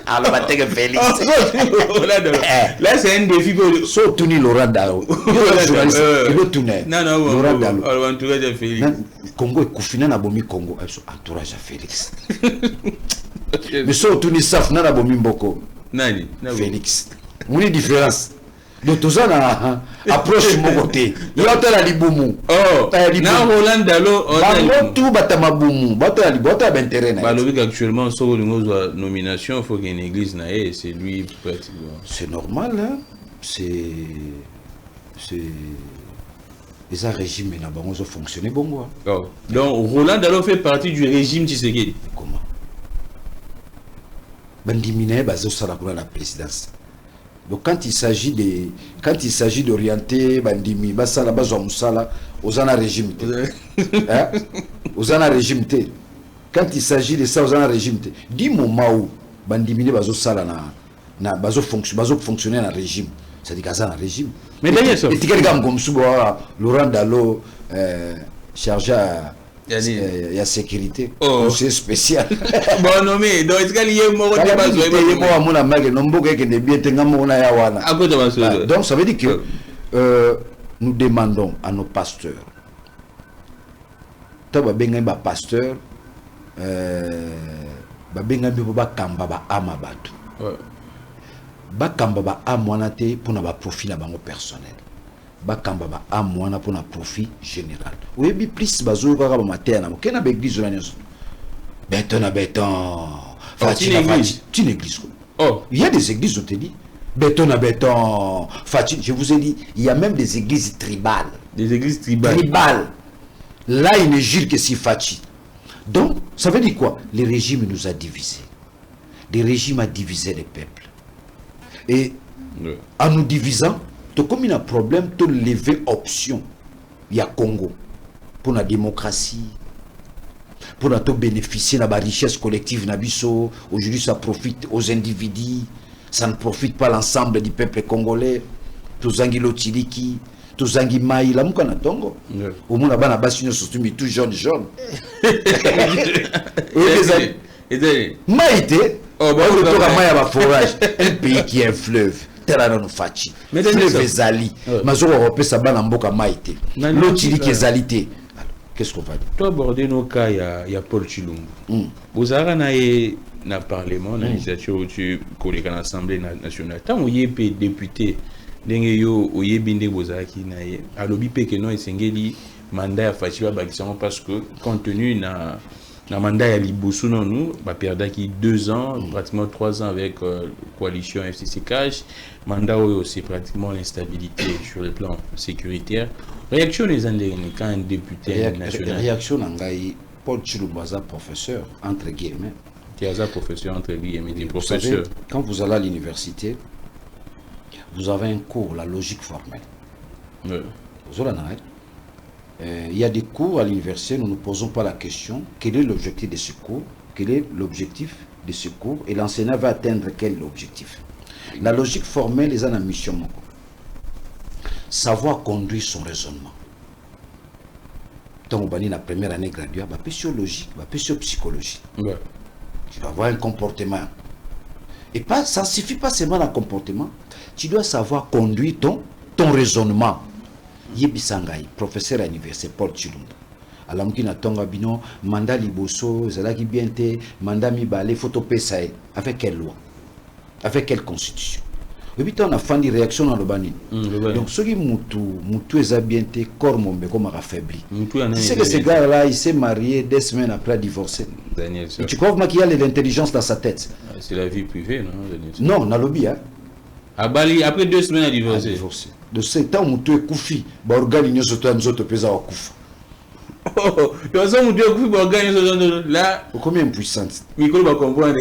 Alors, Félix. Là, c'est un défi pour. Surtout Laurent Dalo. Il est tourné. Non, Laurent Dalo. Alors, entourage à Félix. Congo est Koufina Nabomi Congo. Entourage à Félix. Mais surtout Saf Nana Bomimboko. Félix. Mon différence. Donc tout ça na approche mon côté. Il y a la libumu. Oh. Na Roland Dalo. Tout batama bumu. Bata libota bentéré na. Balobi actuellement sur le nomination, il faut qu'il y ait une église na et c'est lui pratiquement. C'est normal hein. C'est les régimes na bango ont fonctionné bon. Oh. Donc Roland Dalo fait partie du régime Tshisekedi. Comment? Bandimine bazo sala pour la présidence. Donc quand il s'agit d'orienter bandimi basala bazwa musala aux ana régime hein aux ana régime quand il s'agit de ça aux ana régime du moment où bandimi bazo sala na bazo fonctionner dans régime ça dit qu'à un régime mais d'ailleurs ça et tikali comme suba Laurent Dalo chargé il y a sécurité. Oh. C'est spécial. Bon nommé. Donc est-ce qu'il y a mort de base? Donc ça veut dire que nous demandons à nos pasteurs. Taba benga ba pasteur ba benga bi ba kamba ba amabatu. Ba kamba ba amwana te pour na ba profil na bango personnel. Bakamba ba amwana pour un profit général. Oui, bi plus bazo ka ba matin na kena ba église na nyoso. Béton na béton. Une église. Oh, il y a des églises où te dit béton na béton. Je vous ai dit, il y a même des églises tribales. Des églises tribales. Tribales. Là, il ne jure que si Fachi. Donc, ça veut dire quoi? Le régime nous a divisés. Le régime a divisé les peuples. Et en nous divisant, comme il y a un problème, de lever option. Il y a Congo pour la démocratie, pour bénéficier de la richesse collective. Aujourd'hui, ça profite aux individus, ça ne profite pas l'ensemble du peuple congolais. Tous les Lotiliki, tous les Maï, la Moukana Tongo. Au monde, on a bassin surtout tout jaune. Maïté, forage, un pays qui est un fleuve. Mais qu'est-ce qu'on va dire? Toi, aborder nos cas, il y a Paul Chilombo. Vous avez un parlement, une initiative où tu collègues à l'Assemblée nationale. Tant qu'il y a des députés ndenge yo oyebinde bozaki na ye alobi pe que non esengeli mandat ya faci babakisamo parce que compte tenu na mandat ya liboso nonu baperdaki 2 ans pratiquement 3 ans avec coalition FCC Cash mandat oyo c'est pratiquement l'instabilité sur le plan sécuritaire. Réaction les andérini quand un député national. Réaction nangai Paul Tshilumba professeur entre guillemets. Professeur entre guillemets des professeurs. Savez, quand vous allez à l'université, vous avez un cours la logique formelle. Oui. Il y a des cours à l'université, nous ne posons pas la question quel est l'objectif de ce cours, quel est l'objectif de ce cours et l'enseignant va atteindre quel objectif. La logique formelle est une mission. Savoir conduire son raisonnement. Donc, la première année graduée, il y a logique, il y a psychologie. Ouais. Tu dois avoir un comportement. Et pas, ça ne suffit pas seulement le comportement, tu dois savoir conduire ton raisonnement. Yebisangai, professeur à l'université Paul Tshilumba. Alamuki na tonga bino, mandat liboso, zalaki biente, mandat mibale, photo pesae. Avec quelle loi? Avec quelle constitution? Et puis on a fait une réaction dans le bani. Donc ceux qui moutou est biente, corps mon comme a affaibli. Tu sais que ce gars-là, il s'est marié 2 semaines après divorcer. Tu crois qu'il y a l'intelligence dans sa tête? C'est la vie privée, non? Non, on a lobby, hein. À Bali, après 2 semaines à divorcer. De ce temps, Moutou est koufi. Organise surtout un autre pesa au kouf. Oh, il y a ça, Moutou est koufi, organise là. Combien puissante? Micro va comprendre.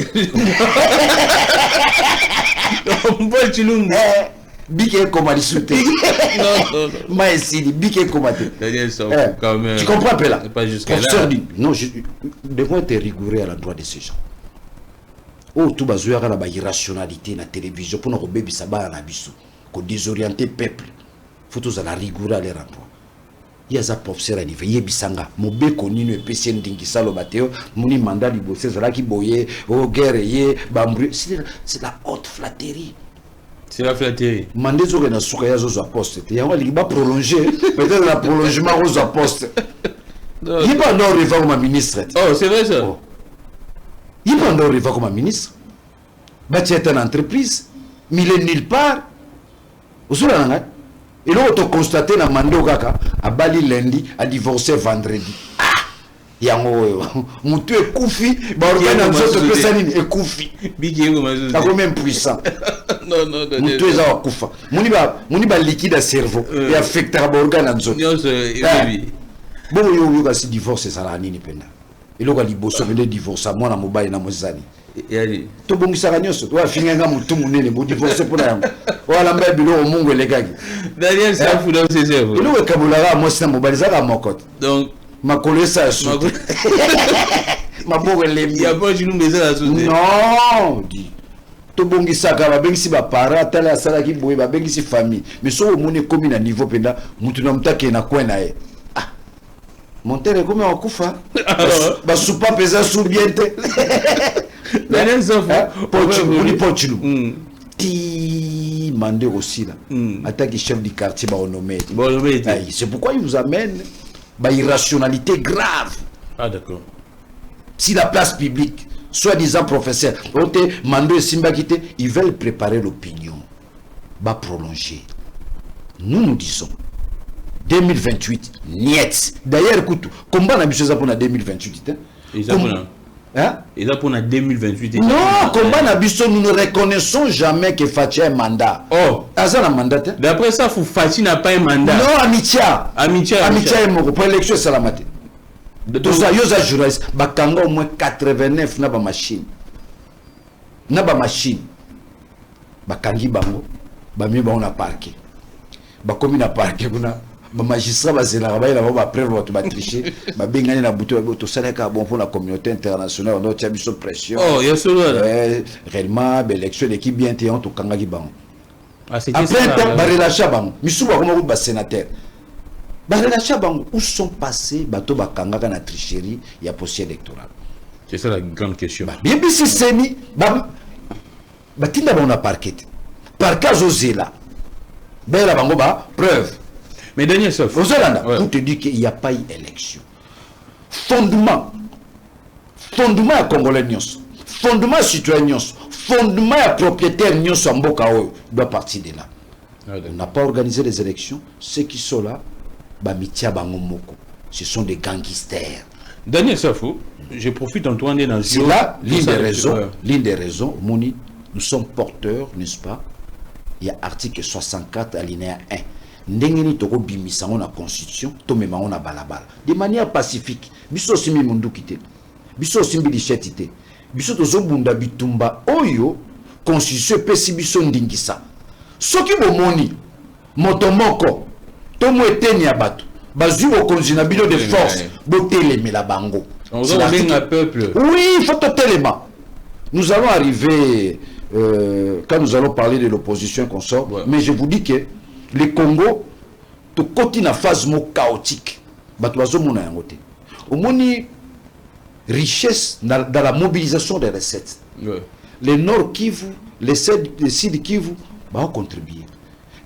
Paul Tshilumba. Biké comme à l'issouté. Non. Maïsidi, biké comme à quand même. Tu comprends un peu là? Pas jusqu'à là. Non, je devrais être rigoureux à l'endroit de ces gens. Oh, tout bazouya la irrationalité na télévision pour nous rebébé sabara na biso, qu'on désorienter peuple. Faut tous à la rigoureux à leur endroit. Il y a ça professeur à niveau yebisanga, mon bé connu ne PC ndingi salo bateo, moni mandat libossé zala ki boye, oh guerre yé, bambru, c'est la haute flatterie. C'est la flatterie. Mandé zo na soukaya zo poste, il y a un liba prolonger, peut-être la prolongement aux poste. Il va non revoir comme ministre. Oh, c'est vrai ça. Il va en arriver comme ministre. Tu es une entreprise, mais il est nulle part. Et là, on a constaté que Mando Kaka a bali lundi, a divorcé vendredi. Ah! Il y a un tu es koufi, est koufi. C'est même puissant. Non. Tu es à koufa. Mon liquide à cerveau et affecte à l'organe. Bon, il y a un divorce, c'est ça la nini penda. Et là, il y a un divorce, moi, je suis en mobile. Tu bon ça gagner tu vas finir nga mutu munene bo divorcer pour la wala mbabilo o mungu legagi Daniel ça fout dans ses œuvres il est kabulala moi c'est mobaliser à mokote donc ma coller ça sous ma boue lembi il y a pas du nous ça sous non dit to bongisa ka ba bengisi ba para tala sala ki boye ba bengisi famille mais so mone comme na niveau penda mutu na mutake na kwena e ah montere comme en kufa ba soupa pesa sous biente Daniel Safou, Paul Tshilumba. Ti mandé aussi là. Attaque chef du quartier Baonomé. C'est pourquoi il vous amène bah irrationalité grave. Ah d'accord. Si la place publique, soi-disant professeur, Mando et Simba quitté, ils veulent préparer l'opinion. Bah prolonger. Nous disons 2028, niet. D'ailleurs, écoute, combat n'a pas pour 2028. Hein? Et là pour 2028. Non, combat Nabiso, nous ne reconnaissons jamais que Fatia a un mandat. Oh, Azan a un mandat. D'après ça, Fatia n'a pas un mandat. Non, Amitia est mort pour l'élection de Salamate. Tout ça, yosa juriste, Bakanga au moins 89 n'a pas machine. N'a pas machine. Bakangi bango, bami ba on a parqué. Bakomi na parqué, ba magistrat bazela ba ila ba preuve ba tricher ba bengani na buto to salaka bon pour la communauté internationale on a mis sous pression. Oh il y a solo réellement l'élection d'équipe bien téant to kangaki bango après ba relâcher bango misuba comme ba sénateur ba relâcher bango où sont passés bato ba kangaka na tricherie il y a procès électoral. C'est ça la grande question. Bien bisi seni ba tinda ba on a parquet parquage ozela ba la bango ba preuve. Mais Daniel Sof, on te dit qu'il n'y a pas eu élection. Fondement à Congolais, fondement à citoyen, fondement à propriétaire doit partir de là. On n'a pas organisé les élections. Ceux qui sont là, Bamitia Bangomoko, ce sont des gangsters. Daniel Safo, je profite Antoine dans c'est là l'une des raisons, Moni, nous sommes porteurs, n'est-ce pas? Il y a article 64 alinéa 1. Ndengeni toko bimisa on a constitution, tomema on a balabala. De manière pacifique. Biso simi mundu kite. Biso similichetite. Biso tozo bunda bitumba oyo constitution pesi biso ndingisa. Soki bomoni motomoko tomo eteni ya bato. Bazu au konzina bino de force, boteleme la bango. On a un peuple. Oui, il faut totelema. Nous allons arriver quand nous allons parler de l'opposition qu'on sort, mais je vous dis que le Congo, tout côté na phase chaotique. Au moins, richesse dans la mobilisation des recettes. Les Nord Kivu, les Sud Kivu, vont contribuer.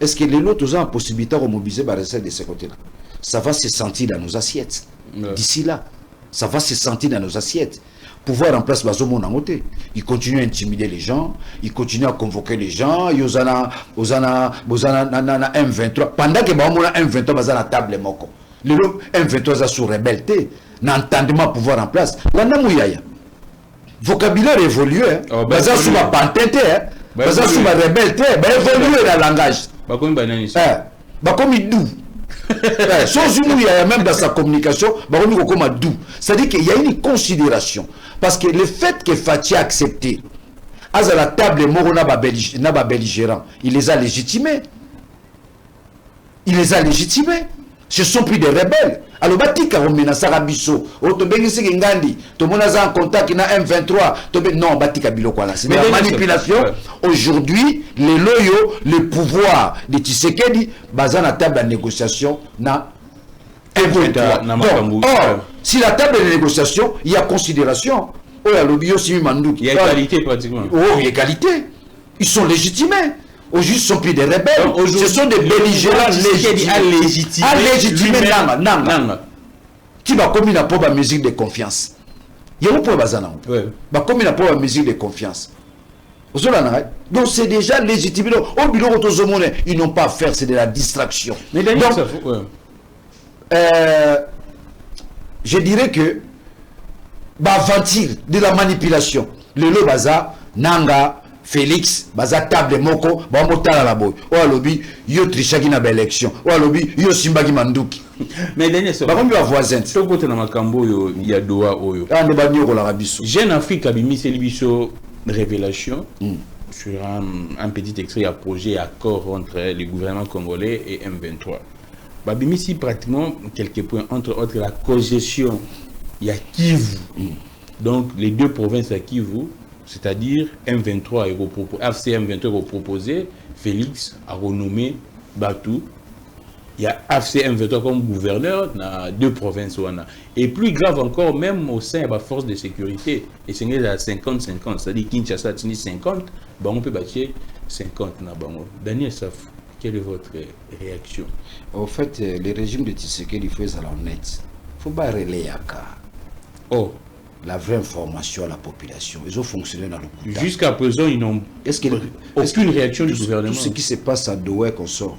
Est-ce que les autres ont la possibilité de mobiliser les recettes de ce côté-là? Ça va se sentir dans nos assiettes. D'ici là, ça va se sentir dans nos assiettes. Pouvoir en place Bazomo Nangote. Il continue à intimider les gens, il continue à convoquer les gens, Yozana M23. Pendant que Bazomo M23 bazana la table moko. Le M23 a sous rebelle, n'entendement pouvoir en place. La Namouyaya. Vocabulaire évolue, Bazana sous la pantente, Bazana sous la rebelle, évolue le langage. Bakomi dou. Sans une, il y a même dans sa communication, c'est-à-dire qu'il y a une considération. Parce que le fait que Fatih a accepté, à la table, Naba belligérant, il les a légitimés. Il les a légitimés. Ce sont plus des rebelles. Alors, Batika, on mena Sarabiso, Otobengisi Ngandi, Tomonaza en contact, na M23, non, Batika Bilokwala. C'est la manipulation. Aujourd'hui, les loyaux, le pouvoir de Tshisekedi, basé à la table de négociation, na M23. Or, si la table de négociation, il y a considération. Oh, il y a le bio Mandouki. Il y a égalité pratiquement. Oh, égalité. Ils sont légitimés. Aujourd'hui, ce sont plus des rebelles. Ce sont des belligérants légitimés. Légitimés. Nanga. Qui va commis la propre musique de confiance. Il y a un point bazana. Va commis la propre musique de confiance. Donc c'est déjà légitimé. Au bureau de ils n'ont pas à faire, c'est de la distraction. Mais donc, je dirais que ventile de la manipulation. Le bazar, Nanga. Félix, baza table moko, bamotala la boy. O alobi, yo trichaki na élection. O alobi, yo simbaki manduki. Mais dernier soir. Bakombi wa voisin. To kote na makambo yo ya doa oyo. Ah ne ba nyoko la rabiso. Jeune Afrique a bimi selibiso révélation sur un petit extrait à projet accord entre le gouvernement congolais et M23. Babimi si pratiquement quelques points entre autres la cogestion ya Kivu. Donc les deux provinces à Kivu. C'est-à-dire M23 AFC M23 a proposé, Félix a renommé Batou. Il y a AFC M23 comme gouverneur dans deux provinces. Et plus grave encore, même au sein de la force de sécurité, et c'est à 50-50, c'est-à-dire Kinshasa a 50, on peut bâtir 50. Daniel Saf, quelle est votre réaction? En fait, le régime de Tshisekedi, il faut être honnête. Il ne faut pas relayer à car. Oh. La vraie information à la population. Ils ont fonctionné dans le coup. Jusqu'à présent, ils n'ont aucune réaction du gouvernement. Tout ce qui se passe à Douai qu'on sort,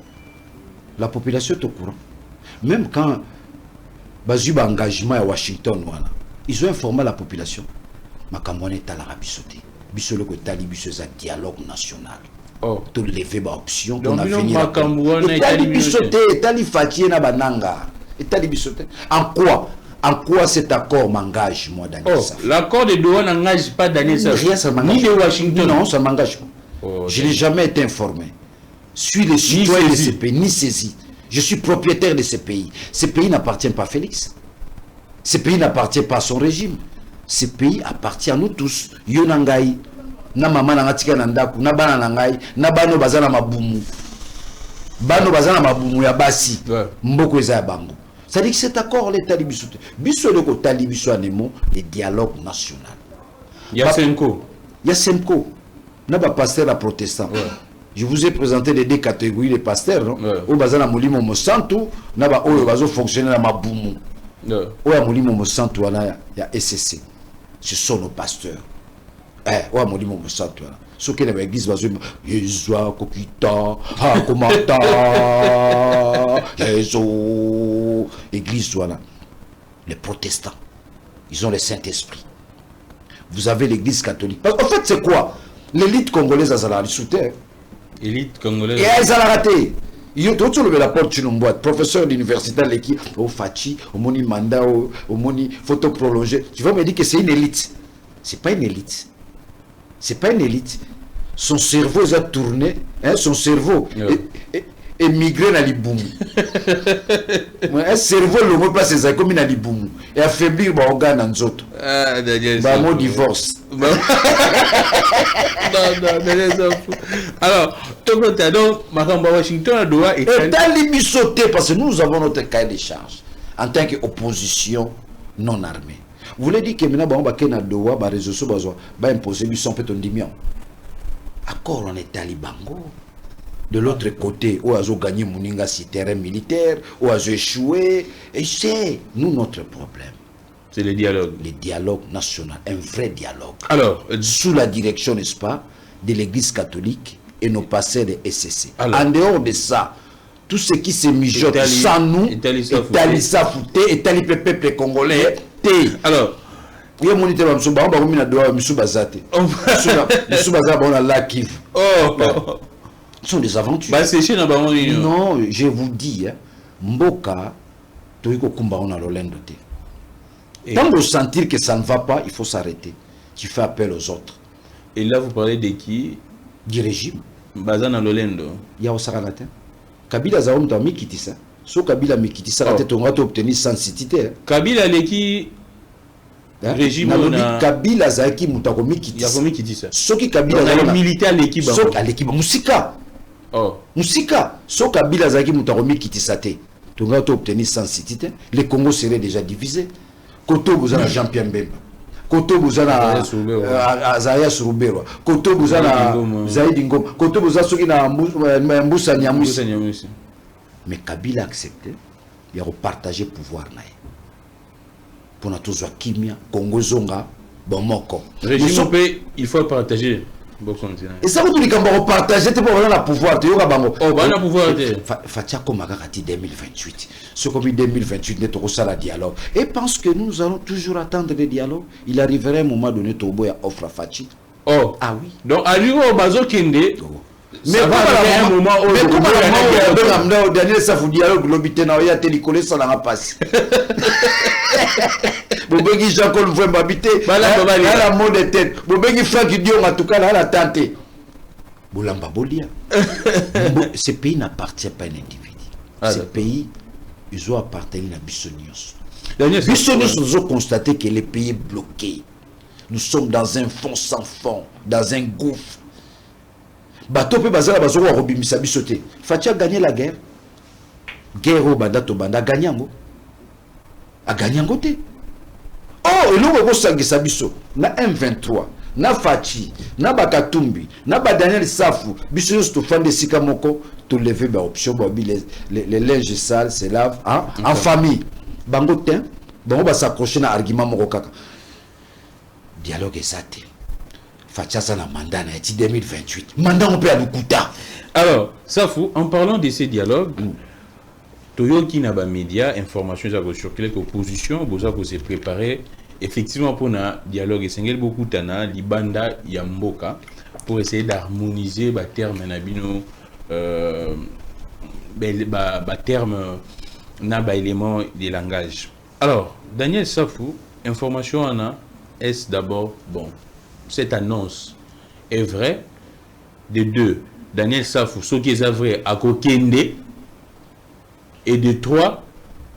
la population est au courant. Même quand Bazuba engagement à Washington, ils ont informé la population. Makambone est à l'Arabie Saoudite. Bissolo que Talibi c'est un dialogue national. Oh. Tout lever ma option. Donc, Makambone est Talibi sauté, Talibi Fatih na bananga. Et Talibi sauté. En quoi? En quoi cet accord m'engage, moi, Daniel Saf? L'accord de Doha n'engage pas Daniel Saf. Rien, ça m'engage. Ni de Washington. Non, ça m'engage pas. Je n'ai jamais été informé. Je suis le citoyen de ce pays, ni saisi. Je suis propriétaire de ce pays. Ce pays n'appartient pas à Félix. Ce pays n'appartient pas à son régime. Ce pays appartient à nous tous. Yonangai, na mama nangatika nandaku, na bana nangai, na bano bazana mabumu. Bano bazana mabumu ya basi. Mboko eza ya bango. C'est-à-dire que cet accord, les talibis sont le dialogue national. Il y a Semco. Il y a Semco. Il y a pasteur à protestant. Je vous ai présenté les deux catégories de pasteurs. Au Bazana Molimo Mosantu, il y a fonctionné dans ma boumou. Au Molimo Mosantu, il y a SCC. Ce sont nos pasteurs. Au Molimo Mosantu. Ce qui est dans l'église, Jésus, Kokita, Hakomata, Jésus. Église, voilà. Les protestants, ils ont le Saint-Esprit. Vous avez l'église catholique. En fait, c'est quoi? L'élite congolaise a la soutien. Élite congolaise. Et elle a raté. Il y a tout le rapport de une boîte. Professeur d'université, l'équipe, au Fachi, au Moni Manda, au Moni photo prolongée. Tu vas me dire que c'est une élite. C'est pas une élite. C'est pas une élite. Son cerveau a tourné, hein, son cerveau est migré dans l'Iboum. Un cerveau, le mot place, c'est comme dans l'Iboum. Et affaiblir les organes dans les autres. Ah, Daniel. Bah, mon divorce. Non, Daniel, ça fout. Alors, donc, Makamba Washington doit être. Et dans l'imisoté, parce que nous avons notre cahier de charge en tant qu'opposition non armée. Vous voulez dire que maintenant, on va imposer les réseaux sociaux, on va imposer lui son peu de dimion. Accord, on est talibango. De l'autre côté, on a gagné Mouninga sur terrain militaire, on a échoué. Et c'est nous notre problème. C'est le dialogue. Le dialogue national, un vrai dialogue. Alors, sous la direction, n'est-ce pas, de l'Église catholique et nos pasteurs de SCC. En dehors de ça, tout ce qui se mijote sans nous, Talissa Fouté, et Tali peuple congolais, alors, oui, mon idée, je suis Bazate. Je suis Bazate, on a la Kiv. Oh, ce sont des aventures. Bah, c'est chez non, je vous dis, Mboka, tu es on a l'Olendo. Quand vous sentir que ça ne va pas, il faut s'arrêter. Tu fais appel aux autres. Et là, vous parlez de qui? Du régime. Bazana Lolendo. Il y a au Saranatin. Kabila Zaom t'a mis quitter ça. So Kabila mi quitter ça, tu vas obtenir sensité. Kabila leki régime na Kabila Zaki mutakomi quitter. Ya komi quitter ça. So ki Kabila Zaki militaire l'équipe. So à l'équipe Musika. Oh. Musika. So Kabila Zaki mutakomi quitter ça te. Tu vas obtenir sensité. Le Congo serait déjà divisé. Koto Bouzana Jean-Pierre Mbemba. Koto Bouzana Zaya Surubero. Koto Bouzana Zaïd Ngom. Koto Bouzana Soki na Mboussa Niamousi. Mais Kabila a accepté. Il a repartagé le pouvoir. Pour nous tous, Kimia, Congo Zonga, Bomoko. Il faut partager. Et ça, vous dites qu'on va repartager, tu peux avoir le pouvoir. Tu vas avoir le pouvoir. Fatia Komagati 2028. Ce comme 2028, nous avons le dialogue. Et pense que nous allons toujours attendre le dialogue. Il arriverait un moment donné, Tobo offre à Fachi. Oh. Ah oui. Donc, à lui, au Bazo Kende. Mais comment un moment où Daniel Safou dialogue l'obité n'a pas été collé sans la passe. Bobegi Jean-Claude Vouemba habité. La mot de tête. Bobegi Franck Dion en tout cas là la tante. Boulamba Bolia. Ce pays n'appartient pas à un individu. Ce pays, ils ont appartenu à Bissonios. Bissonios nous ont constaté que le pays est bloqué. Nous sommes dans un fond sans fond, dans un gouffre. Bato pe bazala bazoko robimisa bisoté. Fatia a gagné la guerre. Guerre au banda to banda gagnango. A gagnango te. Oh, et nous ko sangisa biso na M23, na Fachi, na Bakatumbi, na Daniel Safou, biso to fande sika moko to lever ba option ba les linges sales se lave en famille. Bango te, bango ba s'accrocher na argument moko kaka. Dialogue exact. Facha na mandat na 2028. Mandat on peut à Lukuta. Alors, Safou, en parlant de ces dialogues, Toyoki n'a pas média, information sur quelques oppositions, vous avez se préparer effectivement pour un dialogue. Et c'est beaucoup de Libanda Yamboka pour essayer d'harmoniser les termes nabino, termes na éléments de langage. Alors, Daniel Safou, information en a, est d'abord bon. Cette annonce est vraie. De deux, Daniel Safou, ce qui est vrai, à Kokende. Et de trois,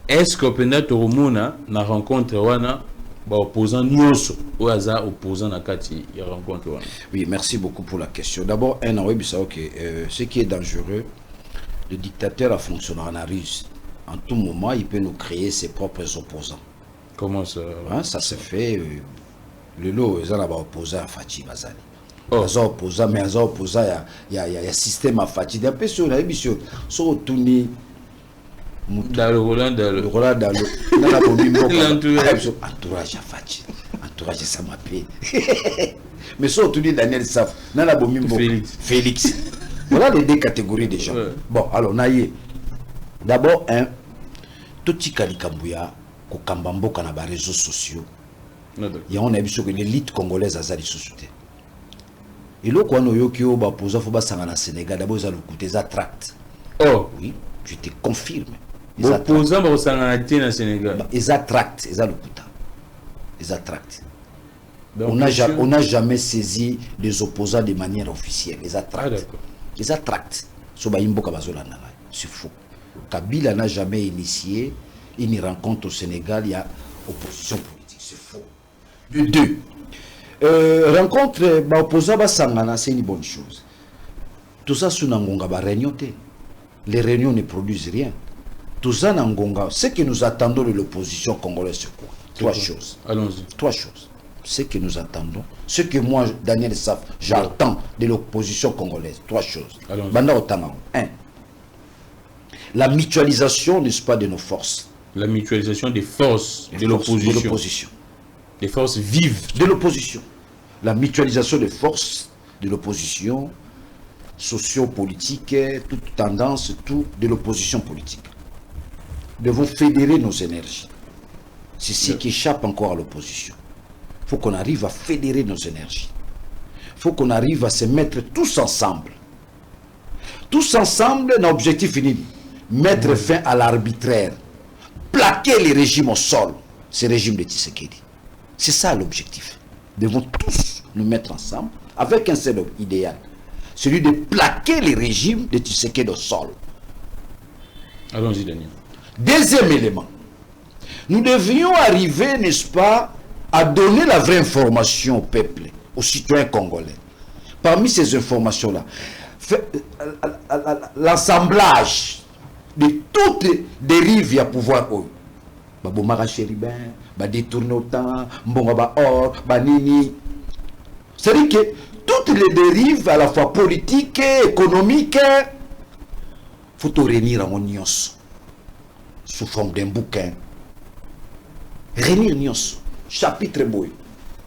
est-ce que peut-être au monde na rencontre wana opposant nyonso au hasard opposant na kati ya rencontre wana? Oui, merci beaucoup pour la question. D'abord, ce qui est dangereux, le dictateur a fonctionné en ruse. En tout moment, il peut nous créer ses propres opposants. Comment ça? Ça se fait. Le lot, ils ont opposé à Fachi Bazali. Ils ont opposé, mais ils ont opposé il y a système à Fachi. D'un peu sur la émission, sur Touni. Dans le Roland, dans l'entourage à Fachi. Entourage, ça m'appelle. Mais surtout Daniel Saf, Félix. Voilà les 2 catégories de gens. Ouais. Bon, alors, naïe. D'abord, tout ce qui est ko kambambo kana ba réseaux sociaux. Et on a vu que l'élite congolaise a zali société. Et là, quand on a vu ba posa fo ba sangana Sénégal, d'abord ça le coûter ça tract. Oh, oui, je te confirme. Ba posa ba sangana té na Sénégal. Ils attractent, ils a le coûter. Ils attractent. On n'a jamais saisi les opposants de manière officielle. Ils attractent. Ils attractent. C'est faux. Kabila n'a jamais initié une rencontre au Sénégal, il y a opposition politique. C'est faux. De 2. Rencontre opposant Sangana, c'est une bonne chose. Tout ça, c'est une réunion. Les réunions ne produisent rien. Tout ça, ce que nous attendons de l'opposition congolaise, c'est quoi? 3 choses. Allons-y. 3 choses. Ce que nous attendons, ce que moi, Daniel Saf, j'attends de l'opposition congolaise. 3 choses. 1. La mutualisation, n'est-ce pas, de nos forces. La mutualisation des forces de l'opposition. Des forces vives. De l'opposition. La mutualisation des forces de l'opposition, socio-politique, toute tendance, tout de l'opposition politique. Nous devons fédérer nos énergies. C'est ce qui échappe encore à l'opposition. Il faut qu'on arrive à fédérer nos énergies. Il faut qu'on arrive à se mettre tous ensemble. Tous ensemble, notre objectif fini. Mettre fin à l'arbitraire. Plaquer les régimes au sol. Ce régime de Tshisekedi. C'est ça l'objectif. Nous devons tous nous mettre ensemble avec un seul idéal. Celui de plaquer les régimes de Tshisekedi au sol. Allons-y, Daniel. Deuxième élément. Nous devions arriver, n'est-ce pas, à donner la vraie information au peuple, aux citoyens congolais. Parmi ces informations-là, l'assemblage de toutes les dérives à pouvoir haut. Babomara Chéribin, détourner autant, Mbonga or, Nini. C'est-à-dire que toutes les dérives à la fois politiques et économiques, il faut tout réunir en union sous forme d'un bouquin. Réunir union, chapitre boy.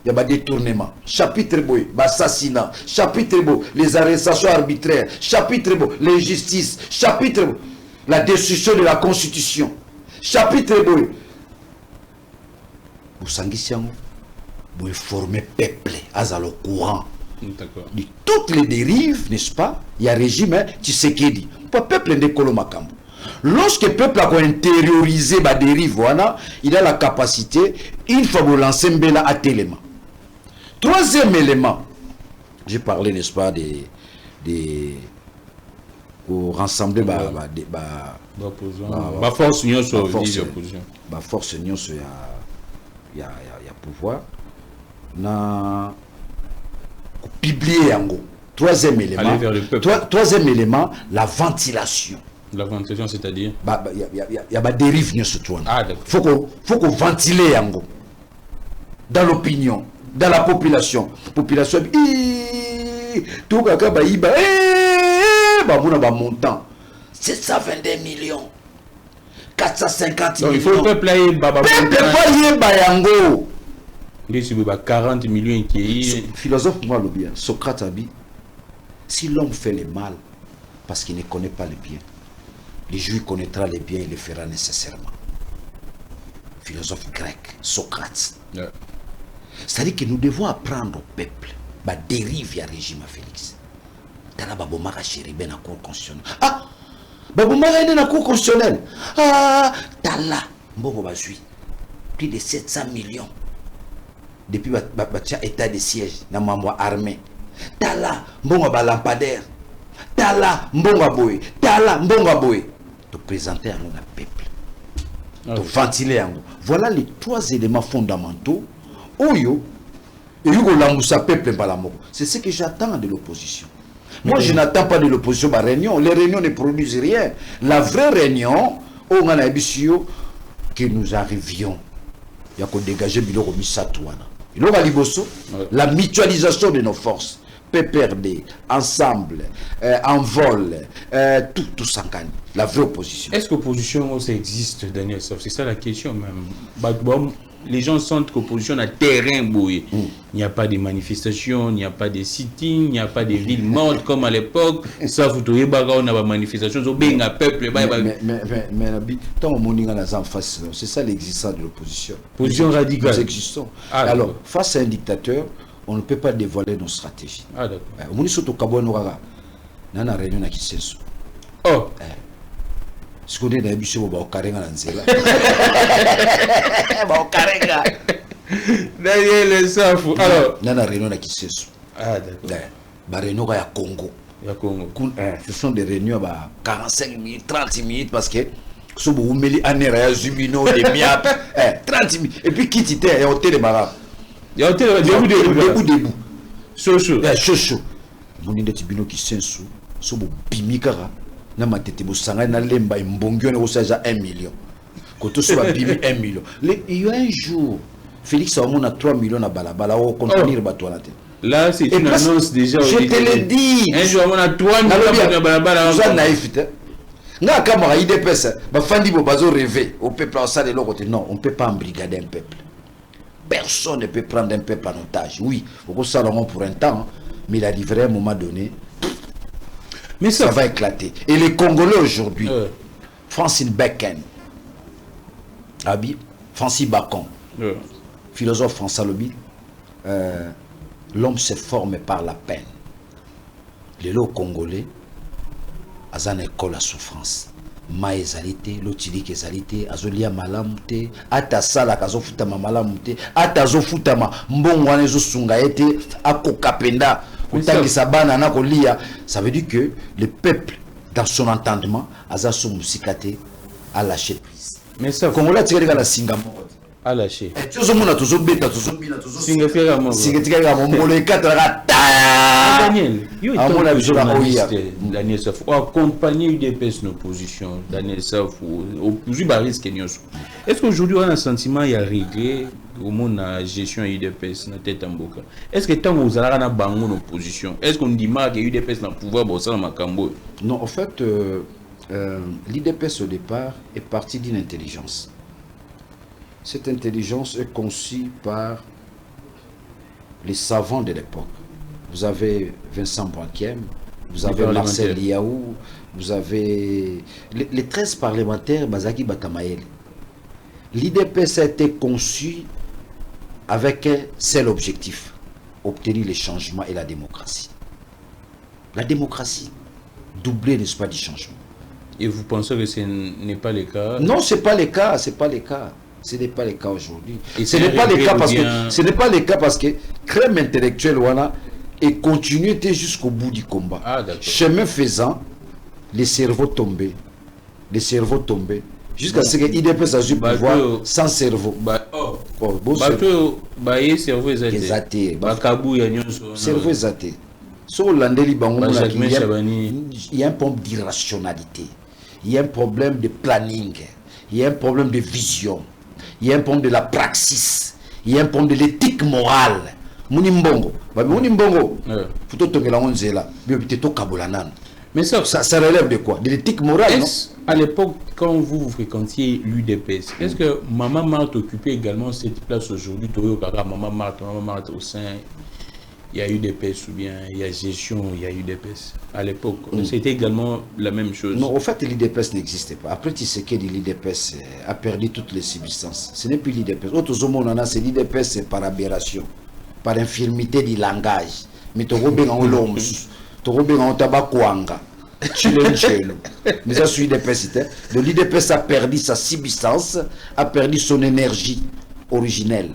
Il y a des détournements, chapitre boy, assassinat, chapitre boy, les arrestations arbitraires, chapitre boy, l'injustice, chapitre boy, la destruction de la constitution, chapitre boy. Vous sangissez, vous informez peuple, à le courant de toutes les dérives, n'est-ce pas? Il y a un régime, tu sais qui dit. Pour peuple de Kolomakambo. Lorsque le peuple a intériorisé la dérive, voilà, il a la capacité, une fois que vous lancez à tel élément. Troisième élément, j'ai parlé, n'est-ce pas, pour rassembler la force union sur l'opposition. La force union sur il y a pouvoir. Na publier en gros. Troisième élément. Troisième élément, la ventilation. La ventilation, c'est-à-dire il y a des dérives sur toi. Ah, d'accord. Faut qu'on ventile en gros. Dans l'opinion, dans la population. Population, tout le monde montant. 722 millions. 450 millions. Il faut le peuple aille baba. Il y a 40 millions qui philosophe moi le bien. Socrate a dit si l'homme fait le mal parce qu'il ne connaît pas le bien, le juif connaîtra le bien, il le fera nécessairement. Philosophe grec, Socrate. Yeah. C'est-à-dire que nous devons apprendre au peuple la dérive du régime à Félix. Tala babomara chéribé na cour constitutionnelle. Ah, babomara est na cour constitutionnelle. Ah, tala mboko bazui plus de 700 millions depuis état de siège na mambo armée. Tala mbongo ba lampadaire. Tala mbongo boy. Tala mbongo boy. De présenter à nous la peuple. De ventiler à nous. Voilà les 3 éléments fondamentaux. Oyo et Hugo Lamoussa peuple balamoko. C'est ce que j'attends de l'opposition. Moi, je n'attends pas de l'opposition ma réunion. Les réunions ne produisent rien. La vraie réunion, on a l'habitude que nous arrivions. Il y a qu'on dégager Biloko Misatouana. Il aura liboso, la mutualisation de nos forces. PPRD, ensemble, en vol, tout ça gagne. La vraie opposition. Est-ce que l'opposition ça existe, Daniel Saf? C'est ça la question même. les gens sentent qu'opposition a terrain bouillé. Il n'y a pas de manifestations, il n'y a pas de sit-in, il n'y a pas de villes mortes comme à l'époque. Ça, vous trouvez on a des manifestations, on a un peuple. Mais tant en face, c'est ça l'existence de l'opposition. Position radicale. Nous existons. Alors, face à un dictateur, on ne peut pas dévoiler nos stratégies. Ah, d'accord. On est surtout Kabouan Nouraga. Nous avons une réunion à Kisensu. Oh! Ce qu'on est dans le bus, c'est au Karenga Nanzela. Au Karenga. Derrière le Safou. Alors, nous avons une réunion à Kisensu. Ah, d'accord. La réunion à Congo. Ce sont des réunions à 45 minutes, 30 minutes, parce que si vous mettez un air à Zumino, des miap, 30 minutes. Et puis, qui t'était, et au télémarab. Il y a debout. Chaud. Mon idée de Bino Kisensu, si vous bimikara. Na matete bosanga na lemba mbongyo na osaja 1 million. Koto so ba bimi 1 million. Il y a un jour Félix a mon 3 millions na balabala au contenir bato na tête. Là c'est une annonce déjà. Je te le dis. Un jour on a 3 millions na balabala. Ça naïf. Nga kamara IDPS ba fandi bo bazo rêver au peuple en ça de l'autre côté. Non, on peut pas embrigader un peuple. Personne ne peut prendre un peuple en otage. Oui, faut ça pour un temps, mais il arriverait à un moment donné. Mais ça va éclater. Et les Congolais aujourd'hui, Francine Becken, Francis Bacon, philosophe français Lobi, l'homme se forme par la peine. Les lots Congolais, à une école à souffrance. Ma ezalité, l'otilik ezalité, azolia malamute, ata sala kazo futama malamute, ata zo futama mbongwane zo sungaete, akokapenda. Ça veut dire que le peuple, dans son entendement, a lâché prise. Mais ça, Congolais, tu regardes la Singapour. A lâché. Tu as Daniel, Daniel Safou, accompagner UDPS nos positions, Daniel Safou, est-ce qu'aujourd'hui on a un sentiment il y a réglé au monde la gestion UDPS na tête en boca? Est-ce que tant vous allez dans bango nos positions, est-ce qu'on dit mal que UDPS n'a pouvoir bosser dans Makambo? Non, en fait, l'UDPS au départ est parti d'une intelligence. Cette intelligence est conçue par les savants de l'époque. Vous avez Vincent Boakiem, vous avez Marcel Liaou, vous avez les 13 parlementaires Bazaki Batamael. L'IDPS a été conçu avec un seul objectif, obtenir les changements et la démocratie. La démocratie, doubler, n'est-ce pas, du changement. Et vous pensez que ce n'est pas le cas? Non, ce n'est pas le cas, ce n'est pas le cas. Ce n'est pas le cas aujourd'hui. Ce n'est pas le cas parce que ce n'est pas le cas parce que crème intellectuelle voilà et continuer jusqu'au bout du combat. Ah, chemin faisant, les cerveaux tombaient. Les cerveaux tombaient. Jusqu'à ce que l'IDPS a eu pouvoir sans cerveau. Cerveau exaté. Cerveau exaté. Il y a un problème d'irrationalité. Il y a un problème de planning. Il y a un problème de vision. Il y a un problème de la praxis. Il y a un problème de l'éthique morale. Munimbongo. Mais ça relève de quoi? De l'éthique morale, non? À l'époque, quand vous fréquentiez l'UDPS, est-ce que Maman Marthe occupait également cette place aujourd'hui? Maman Marthe au sein, il y a UDPS ou bien il y a gestion, il y a UDPS. À l'époque, c'était également la même chose. Non, au fait, l'UDPS n'existait pas. Après, tu sais que l'UDPS a perdu toutes les substances. Ce n'est plus l'UDPS. Autres hommes, c'est l'UDPS par aberration, par infirmité du langage. Mais tu as l'homme. Mais ça suit l'IDPS. L'IDPS a perdu sa substance, a perdu son énergie originelle.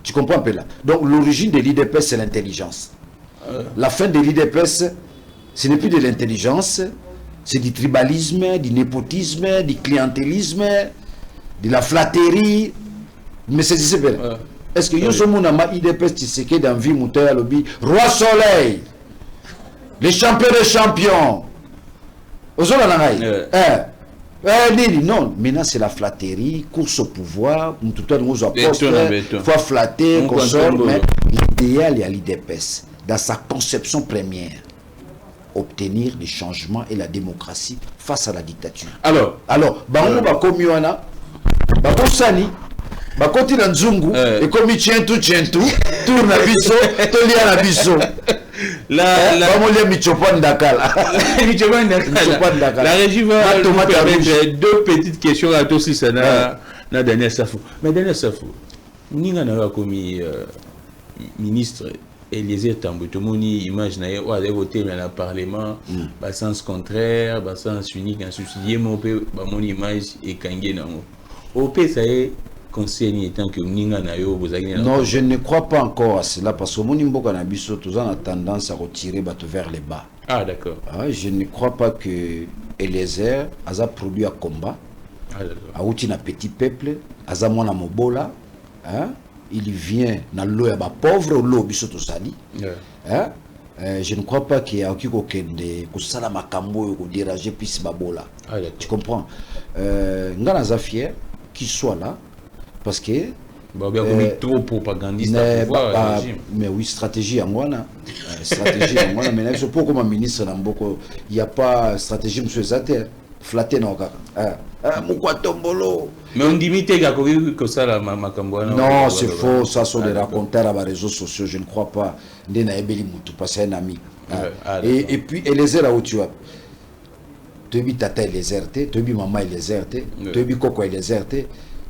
Tu comprends un peu là? Donc l'origine de l'IDPS c'est l'intelligence. La fin de l'IDPS, ce n'est plus de l'intelligence, c'est du tribalisme, du népotisme, du clientélisme, de la flatterie. Mais c'est ça. Est-ce que l'IDPS tu sais que dans vie Moutaya lobby Roi Soleil, les champions des champions. Non, maintenant c'est la flatterie, course au pouvoir, il faut flatter, mais l'idéal est à l'IDPS, dans sa conception première, obtenir des changements et la démocratie face à la dictature. Alors, bakoti na nzungu ekomi tientu tour na biso tolia na biso la michopan dakala. La régie va nous permettre deux petites questions à tous si ça na Daniel Safou. Mais Daniel Safou, ninga na commis ministre Eliezer Tambwe, tout le monde imagine ou aller voter dans le Parlement, bas sens contraire, bas sens unique, en subsidié, mon peu, mon image et kangé na mo. Au pays ça est conseil tant que ninga na yo vous avez. Non, je ne crois pas encore à cela parce que mon imboka na biso tous a tendance à retirer bateau vers les bas. Ah d'accord. Ah, je ne crois pas que Eliezer a produit à combat. Ah d'accord. A outi na petit peuple, aza mwana mobola, hein? Il vient dans l'eau à pauvre l'eau biso to sali. Hein? Je ne crois pas qu'il y a aucun de kusala makambo ko déranger plus babola. Ah, tu comprends? Ngana za fier qu'il soit là parce que trop propagandiste à pouvoir mais oui stratégie en wana stratégie en wana mais c'est pour comme ministre Namboko il y a pas stratégie monsieur Zater flatter non mukwa tombolo mais on dit que ça la makambo non c'est faux ça sont des raconteurs à les réseaux sociaux je ne crois pas ndena ebeli mutu parce un ami et puis Eliezer là où tu as Tobi tata Eliezer te Tobi maman Eliezer te Tobi koko Eliezer te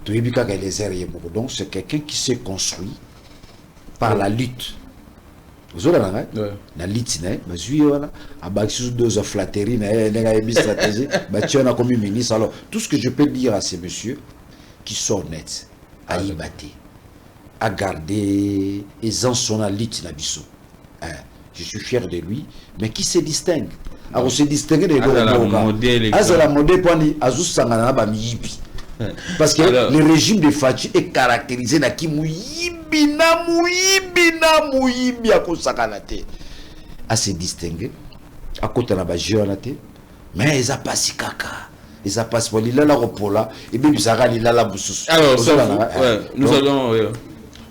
Tobi kaka Eliezer yemoko donc c'est quelqu'un qui s'est construit par la lutte. Vous avez la lutte, voilà, à bâtir deux flatteries, stratégie, on a comme ministre. Alors, tout ce que je peux dire à ces messieurs qui sont honnêtes, à y battre, à garder, ils en sont à lutte, je suis fier de lui, mais qui se distingue. Alors, se distinguer de l'autre. Parce que le régime de Fachi est caractérisé na ki muyibi akosakanate à se distinguer à côté na ba jeunate mais ils a pas si kaka ils a pas pour lila ropola et bien bizarre lila la bususu. Alors nous allons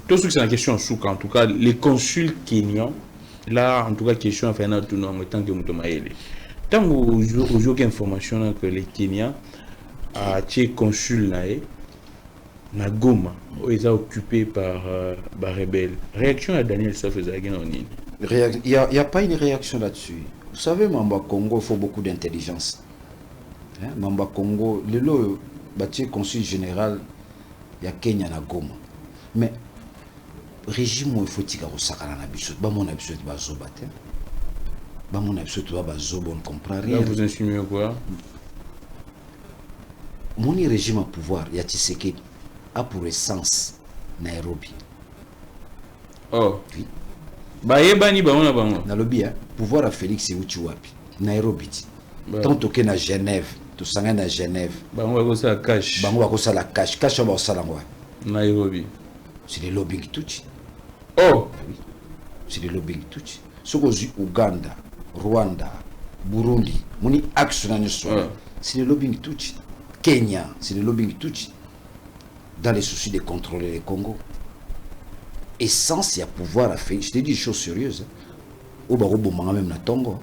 tout ce que c'est la question souk en tout cas les consuls kenyans là en tout cas question enfin na tout non tant que mutomaele tant aucune information que les Kenyans a été consul na Goma, où ils sont occupés par rebelles. Réaction à Daniel Safezagin en ligne. Il n'y a pas une réaction là-dessus. Vous savez, Mamba Congo, il faut beaucoup d'intelligence. Mamba Congo, le consul général, il y a Kenya na Goma. Mais régime, il faut que tu aies un abusé. Mon abusé, tu vas zobater. Mon abusé, tu vas zobater. On ne comprend rien. Là, vous insinuez quoi? Mon régime à pouvoir, il y a Tshisekedi, a pour essence Nairobi. Oh. Oui. Bani Nairobi, pouvoir à Félix Uchiwapi. Nairobi. Tant que na Genève, tout ça na Genève. Bango va la cash. Bango va la cash. Cash va salangwa. Nairobi. C'est le lobbying touchi. Oh. Oui. C'est le lobbying touchi. Ce que Ouganda, Rwanda, Burundi, moni action na c'est le lobbying touchi. Kenya, c'est le lobbying touchi. Dans les soucis de contrôler le Congo. Essence, il y a pouvoir à faire. Je te dis une chose sérieuse. Au barobo même na Tongo.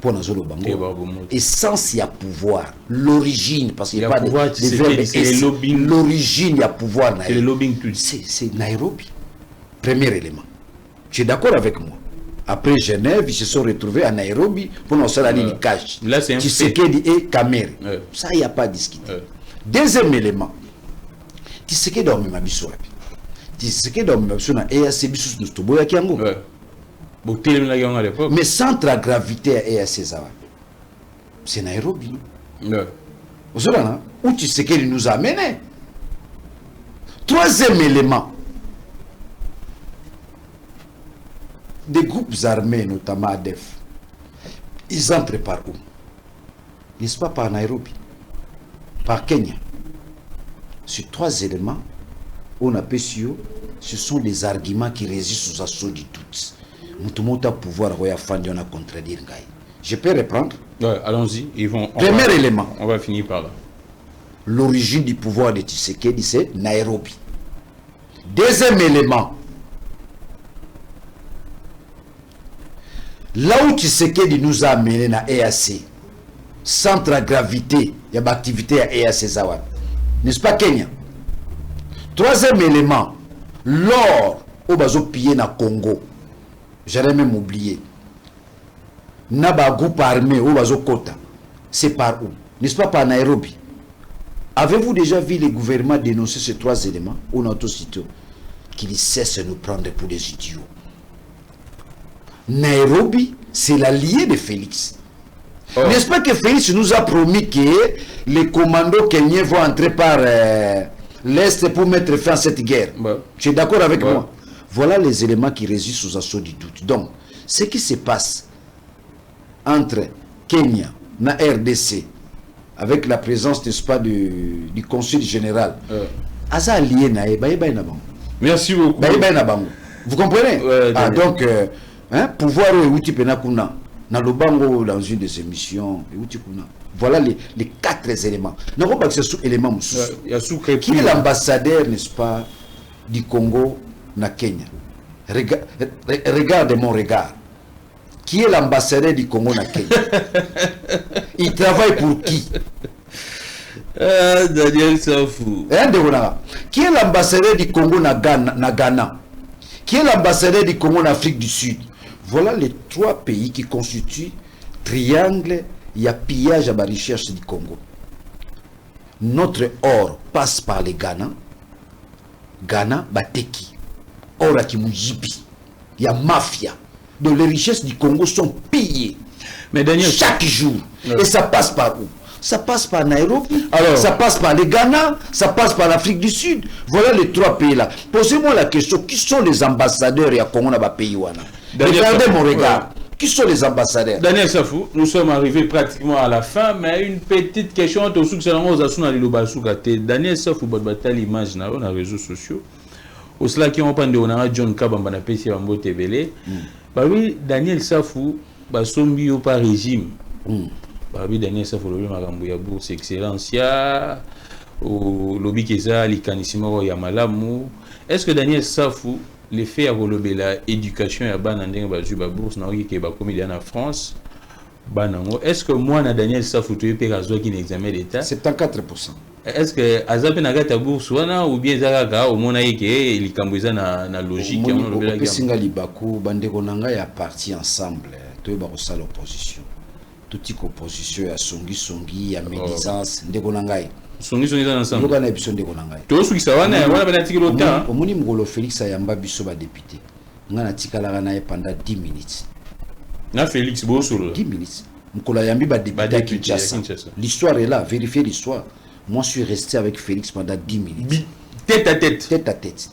Pour nous le bango. Essence, il y a pouvoir. L'origine, parce qu'il n'y a pas de l'origine, il y a pouvoir. C'est le lobbying touchi. C'est Nairobi. Premier élément. Tu es d'accord avec moi? Après Genève, ils se sont retrouvés à Nairobi pour nous faire la ligne cash. Là, c'est un fait. Tshisekedi et Kamere. Ça, il n'y a pas à discuter. Deuxième élément. Tshisekedi a mis ma biso. Tshisekedi a mis ma biso na EAC biso nous toboya kiango. Mais centre à gravité à EAC Zawa. C'est Nairobi. Vous savez, où Tshisekedi nous a amené. Troisième élément. Des groupes armés, notamment ADF, ils entrent par où? N'est-ce pas par Nairobi? Par Kenya? Ces trois éléments, on appelle ce sont les arguments qui résistent aux assauts de toutes. Nous avons pouvoir on a contredire. Je peux reprendre? Ouais, allons-y. Premier élément. On va finir par là. L'origine du pouvoir de Tshisekedi, c'est Nairobi. Deuxième élément. Là où Tshisekedi nous a amené à EAC, centre à gravité, il y a une activité à EAC Zawa. N'est-ce pas Kenya? Troisième élément, l'or au bazo pillé na Congo. J'allais même oublier. Naba groupe armé au bazo Kota. C'est par où? N'est-ce pas par Nairobi? Avez-vous déjà vu les gouvernements dénoncer ces trois éléments? On a aussitôt qu'ils cessent de nous prendre pour des idiots. Nairobi, c'est l'allié de Félix. Oh. N'est-ce pas que Félix nous a promis que les commandos kenyans vont entrer par l'Est pour mettre fin à cette guerre? Tu es d'accord avec moi? Voilà les éléments qui résistent aux assauts du doute. Donc, ce qui se passe entre Kenya et RDC, avec la présence, n'est-ce pas, du consul général, merci beaucoup. Vous comprenez? Donc, pouvoir dans le bango, dans une de ces missions, voilà les quatre éléments. Qui est l'ambassadeur, n'est-ce pas, du Congo na Kenya? Regarde mon regard. Qui est l'ambassadeur du Congo na Kenya? Il travaille pour qui? Daniel Safou. Qui est l'ambassadeur du Congo na Ghana? Qui est l'ambassadeur du Congo en Afrique du Sud? Voilà les trois pays qui constituent triangle. Il y a pillage à la recherche du Congo. Notre or passe par les Ghana. Ghana, Bateki. Or à Kimujibi. Il y a mafia. Donc les richesses du Congo sont pillées. Mais Daniel, chaque jour. Et ça passe par où? Ça passe par Nairobi, alors, ça passe par les Ghana, ça passe par l'Afrique du Sud. Voilà les trois pays-là. Posez-moi la question, qui sont les ambassadeurs et à Congo dans pays? Regardez mon regard. Qui sont les ambassadeurs? Daniel Safou, nous sommes arrivés pratiquement à la fin, mais une petite question. Daniel Safou, l'image dans les réseaux sociaux. Au cela qui ont parlé de John Kabamba na PC Bambo Tebele. Oui, Daniel Safou, sombi au par régime. Oui, Daniel Safou, le Marambuya Bourse Excellencia, au lobby Keza, l'Ikanisimo Yamalamu. Est-ce que Daniel Safou, l'effet à l'éducation et à Banandeng Bajuba Bourse, n'a qui est commis en France? Est-ce que moi, Daniel Safou, tu es pérazo qui n'examine l'État? 74%. Est-ce que Azape Nagata Bourse ou bien Zaraga au Monaïke et l'Ikambouza na logique? Au Pessinga Libaku, Bandegonanga est parti ensemble. Tu es à l'opposition. Toute opposition à Songi, à Médisance, Ndegonangai. Songi ensemble. Nous avons besoin de Gonangai. Tu as ce qui s'est passé, on a besoin de temps. Au Moni Mgolo Félix Ayamba Bisoba député. On a tika pendant 10 minutes. Na Félix Bosolo. 10 minutes. Mkola Yambi ba député à Kinshasa. L'histoire est là, vérifiez l'histoire. Moi, je suis resté avec Félix pendant 10 minutes. Tête à tête. Tête à tête.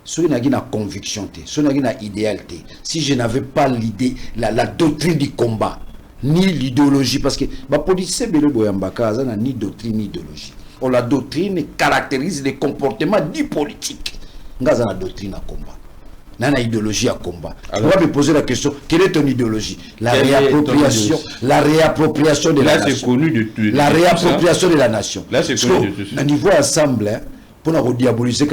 Si je n'avais pas conviction, si je n'avais pas idéalité, si je n'avais pas l'idée, la doctrine du combat, ni l'idéologie, parce que la politique, ni doctrine ni idéologie. Or, la doctrine caractérise les comportements du politique. Nous avons la doctrine à combat. Nous avons l'idéologie à combat. Alors, on va me poser la question, quelle est ton idéologie? La réappropriation de la nation. Là, c'est connu de tout. La réappropriation de la nation. Là, c'est connu de tout. Au niveau ensemble, pour nous diaboliser,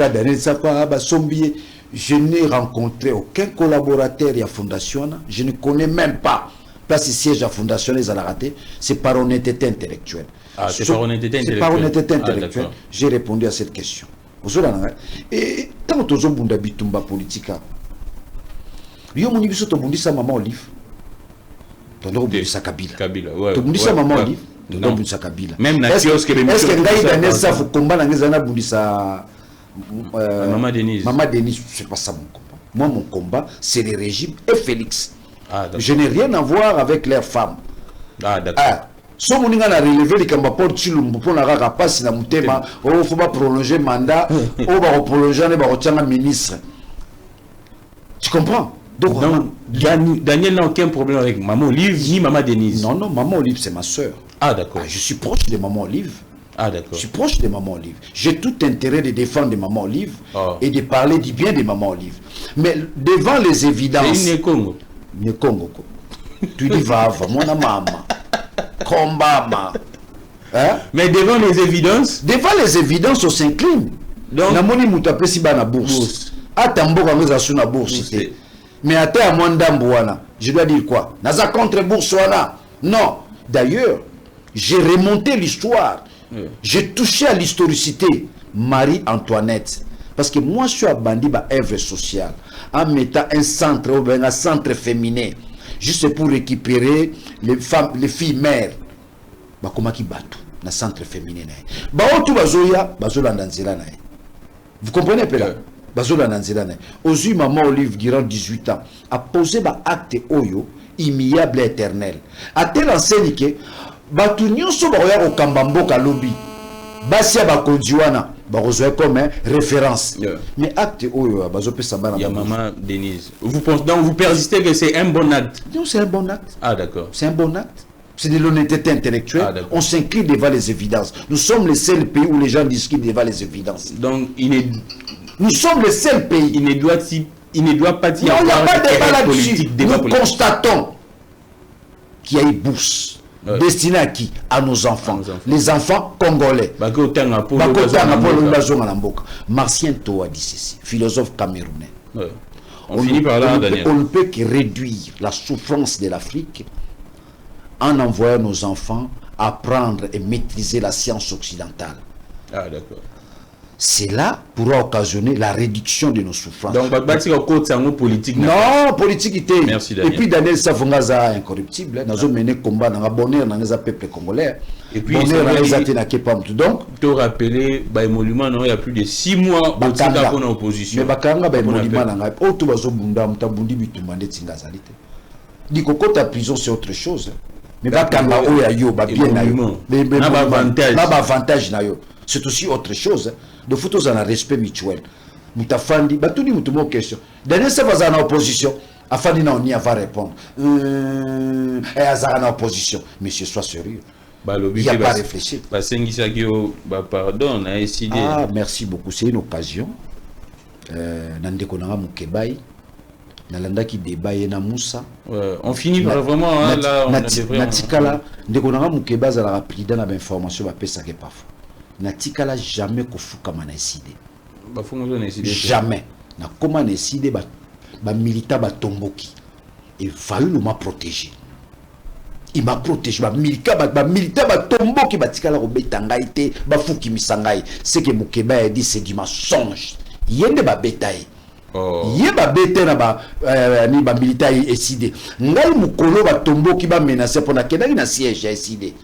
je n'ai rencontré aucun collaborateur à la fondation. Je ne connais même pas place et siège à la fondation les raté. C'est par honnêteté intellectuelle. Ah, c'est par honnêteté intellectuelle. C'est par honnêteté intellectuelle. J'ai répondu à cette question. Et tant que nous avons bitumba politique, nous avons dit que nous avons maman Olive. Nous avons dit Kabila. Kabila, ouais. Nous avons dit maman Olive. Nous avons dit Kabila. Même est-ce que Daniel Safou combat dans les années Maman Denise. Maman Denise, c'est pas ça mon combat. Moi, mon combat, c'est le régime et Félix. Ah, je n'ai rien à voir avec leurs femmes. Ah, d'accord. Si on a relevé les Kambapor Chilumbu pour la rapace na mutema, il faut pas prolonger le mandat, il faut prolonger le ministre. Tu comprends? Donc, Daniel n'a aucun problème avec Maman Olive ni Maman Denise. Non, Maman Olive, c'est ma soeur. Ah, d'accord. Je suis proche de Maman Olive. Ah, d'accord. Je suis proche de Maman Olive. J'ai tout intérêt de défendre Maman Olive et de parler du bien de Maman Olive. Mais devant les évidences. C'est une Congo. Une Congo. Tu dis, va, mon maman. Combat, hein? Mais devant les évidences. Devant les évidences, on s'incline. Donc, na moni muta pesi ba na bourse. Atambo ka ngeza suna bourse. Mais ata à Mwandambouana, je dois dire quoi? Naza contre bourse wana. Non. D'ailleurs, j'ai remonté l'histoire. J'ai touché à l'historicité. Marie-Antoinette. Parce que moi, je suis à bandi ba œuvre sociale, en mettant un centre, ou bien un centre féminin, juste pour récupérer les femmes, les filles mères. Bah, comment qui battent dans le centre féminin? Bah, tout bazoya, bazola nanzela na. Vous comprenez, Pela? Bazola nanzela na. Aujourd'hui, maman Olive, durant 18 ans, a posé ba acte oyo, immuable éternel. A tel enseigne que, batu nyonso baroya au Kambambo Kalobi, basia ba kondiwana. Comme référence. Mais acte il y a maman Denise. Donc vous persistez que c'est un bon acte? Non, c'est un bon acte. Ah d'accord. C'est un bon acte. C'est de l'honnêteté intellectuelle. On s'incline devant les évidences. Nous sommes le seul pays où les gens discutent devant les évidences. Donc nous sommes le seul pays. Il ne doit pas y avoir de débat là-dessus. Nous constatons qu'il y a une bourse. Destiné à qui? À nos enfants. Les enfants congolais. Martien Tau a dit ceci, philosophe camerounais. On ne peut que réduire la souffrance de l'Afrique en envoyant nos enfants apprendre et maîtriser la science occidentale. Ah d'accord. Cela pourra occasionner la réduction de nos souffrances. Donc, politique. Non, politique était. Merci, Daniel. Et puis, Daniel Savongaza incorruptible. Nous avons mené combat dans le bonheur dans les peuples congolais. Et puis, donc, tu as rappelé, il y a plus de 6 mois en opposition. Mais Bakanga, prison, c'est autre chose. Mais Bakanga, avantage. C'est aussi autre chose. De photos en respect mutuel. Moutafandi, tout dit moutou question. Daniel Savongaza en opposition. Afandi n'a ni à répondre. Et Azara en opposition. Monsieur, sois sérieux. Il n'y a pas réfléchi. Pardon, ah, merci beaucoup. C'est une occasion. Nandekonanga Mukebai. Nalanda qui débat na Moussa. On finit par vraiment. Natikala. Ndekonanga Mukebai a la président à l'information. Va pesa que parfois. Natikala jamais kofuka mana décidé. Jamais. Na comment décider ba milita ba tomboki. Et fallu nous m'a protégé. Il m'a protégé. Ba milita ba tomboki ba tikala ko betangaite ba fuki misangai. Ce que Mukebai a dit c'est du mensonge. Yende ba betaye. Yé ba bete na ba ni ba milita décidé. Ngai mukolo ba tomboki ba menacer pour na kenaki na siège décidé.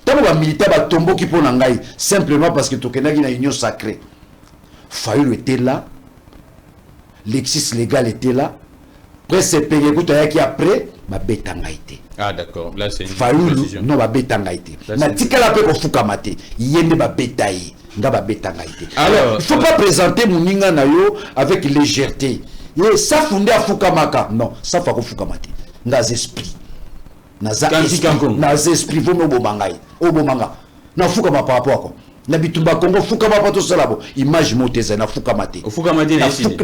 Tant que militaire va tomber qui pour n'engager simplement parce que tu as une union sacrée. Fayoul était là, l'exercice légal était là. Après c'est payé qui après ma bétangaïté. Ah d'accord, là c'est une Fayoul non ma bétangaïté. Na tikala pe ko fukamate, yende ba bétaï, nga ba bétangaïté. Alors, il faut pas présenter muninga na yo avec légèreté. Ye ça fondé à fukamaka. Non, ça fa ko fukamate. Nga esprit. Naza esprit vous me bomangai obomanga na fuka ma par rapport na bitumba Congo fuka ma pato salabo image moteza na fuka mate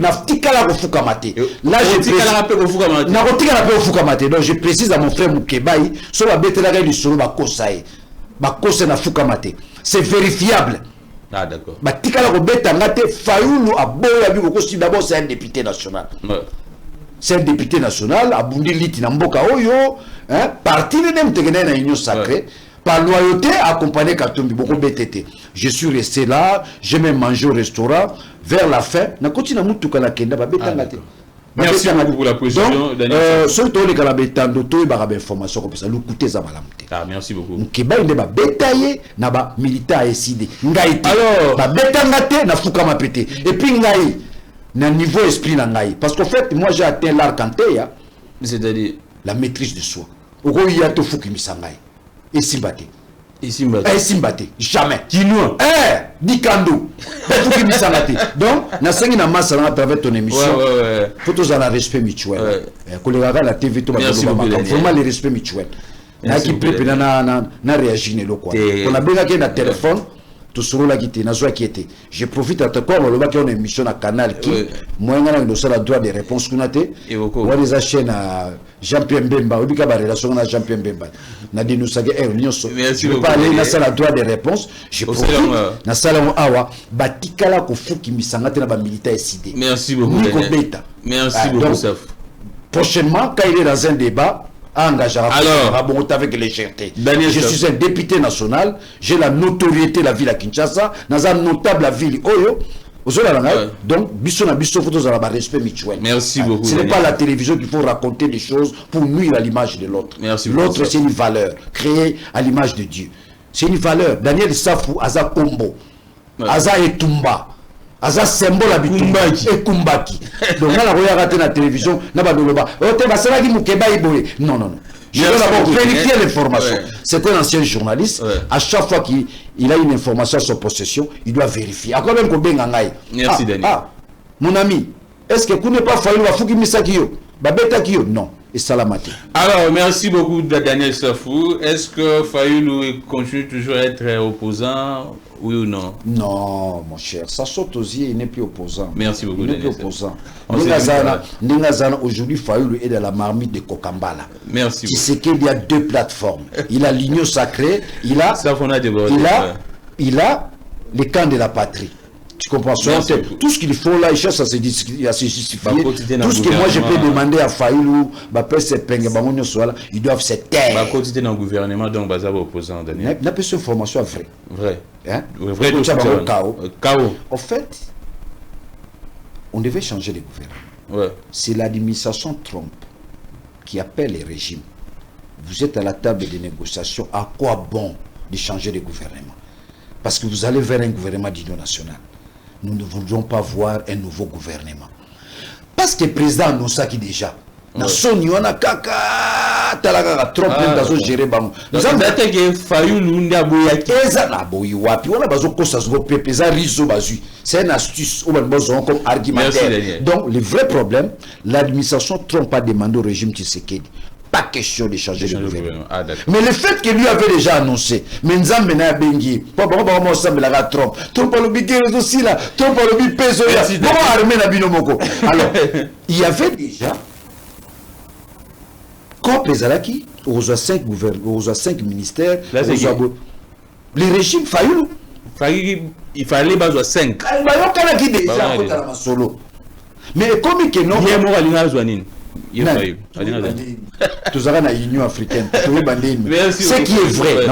na tikala ko fuka mate là je tikala pe ko fuka mate na ko tikala pe ko fuka mate donc je précise à mon frère Mukebai so ba betela ga du solo ba kosa na fuka mate c'est vérifiable. Ah d'accord. Ba tikala ko beta ngate Fayoulou a boya bi ko si d'abord c'est un député national. C'est un député national, Abundi Liti Namboka Oyo, parti de Nemtegene na Union Sacrée, par loyauté accompagné Katumbi, beaucoup BTT. Je suis resté là, j'ai même mangé au restaurant, vers la fin, na continue à moutou kala kenda, ba betangate. Merci beaucoup pour la position, Daniel. Surtout les kalabetando, tout est information comme ça, l'oukoute zamalamte. Ah, merci beaucoup. Mkeba inde ba betaye, na ba militaire SID. Ngaïti. Alors, ba betangate, na fukama pété. Et puis ngaï. Na niveau esprit nangai parce qu'en fait moi j'ai atteint l'arcantéa, c'est-à-dire la maîtrise de soi. Oko ya to fuki misangai et simbate jamais kinwa dikando fuki misangate donc na sengi na massa à travers ton émission faut tous en respect mutuel collègue la TV to ba vraiment le respect mutuel na qui prépare na réagir ne lo quoi on a besoin que na téléphone tout sur la guité na qui était je profite à te quoi le bac on émission à canal qui moi ngana ndo sala droit de réponse kunate wa les chaîne à Jean-Pierre Mbemba obika ba relation na Jean-Pierre Mbemba na dinu sage nyonso je peux pas aller na sala droit de réponse je profite na sala awa batikala ko fuki misangate na ba militaire SID. Merci beaucoup Daniel. Merci beaucoup Saf. Prochainement quand il est dans un débat engagé avec légèreté. Je suis un député national, j'ai la notoriété la ville à Kinshasa, dans un notable la ville Oyo. Donc, respect mutuel. Merci beaucoup. Ce n'est pas la télévision qu'il faut raconter des choses pour nuire à l'image de l'autre. L'autre, c'est une valeur créée à l'image de Dieu. C'est une valeur. Daniel Safou, Aza Kombo, Aza Etumba, Aza symbole à Kumbaki et Kumbaki. Donc, là, on a raté la télévision. Non, non, non. Je dois d'abord vérifier l'information. C'est un ancien journaliste. À chaque fois qu'il a une information à son possession, il doit vérifier. Merci, Daniel. Mon ami, est-ce que vous n'êtes pas fallu à Fouki Misakio? Babeta-Kio? Non. Et Salamati. Alors, merci beaucoup, Daniel Safou. Est-ce que Fayoulou continue toujours à être opposant, oui ou non? Non, mon cher. Ça saute aux yeux, il n'est plus opposant. Merci beaucoup, Daniel. Il n'est plus opposant. Ndengazana, aujourd'hui, Fayoulou est dans la marmite de Kokambala. Merci beaucoup. Tu sais qu'il y a deux plateformes. Il a l'Union sacrée, il a le camp de la patrie. Tu comprends? Tout ce qu'il faut là, il cherche à se justifier. Tout ce que moi je peux demander à Fayoulou, ils doivent se taire. Dans le gouvernement, donc, opposant, Daniel. N'a pas cette information vraie. Vrai. Hein? Vrai. Chaos. En fait, on devait changer de gouvernement. Ouais. C'est l'administration Trump qui appelle les régimes. Vous êtes à la table des négociations. À quoi bon de changer de gouvernement? Parce que vous allez vers un gouvernement d'union nationale. Nous ne voudrions pas voir un nouveau gouvernement. Parce que le président annonça qui déjà. Na soni wana kaka talaka trop plein d'azo gérer bango. Nous avons dit que Fayoulou nda boya keza na boyi wapi wana bazo kosa zo pepeza rizo bazu. C'est une astuce ou besoin comme argumentaire. Donc le vrai problème, l'administration Trump a demandé au régime Tshisekedi. Pas question de changer de gouvernement. Mais le fait que lui avait déjà annoncé, Trump, alors, il y avait déjà, comme Pézalaki, aux 5 ministères, les régimes Fayoulou. Il fallait pas 5. Mais comme que non. Tous na Union africaine. Ce qui est vrai,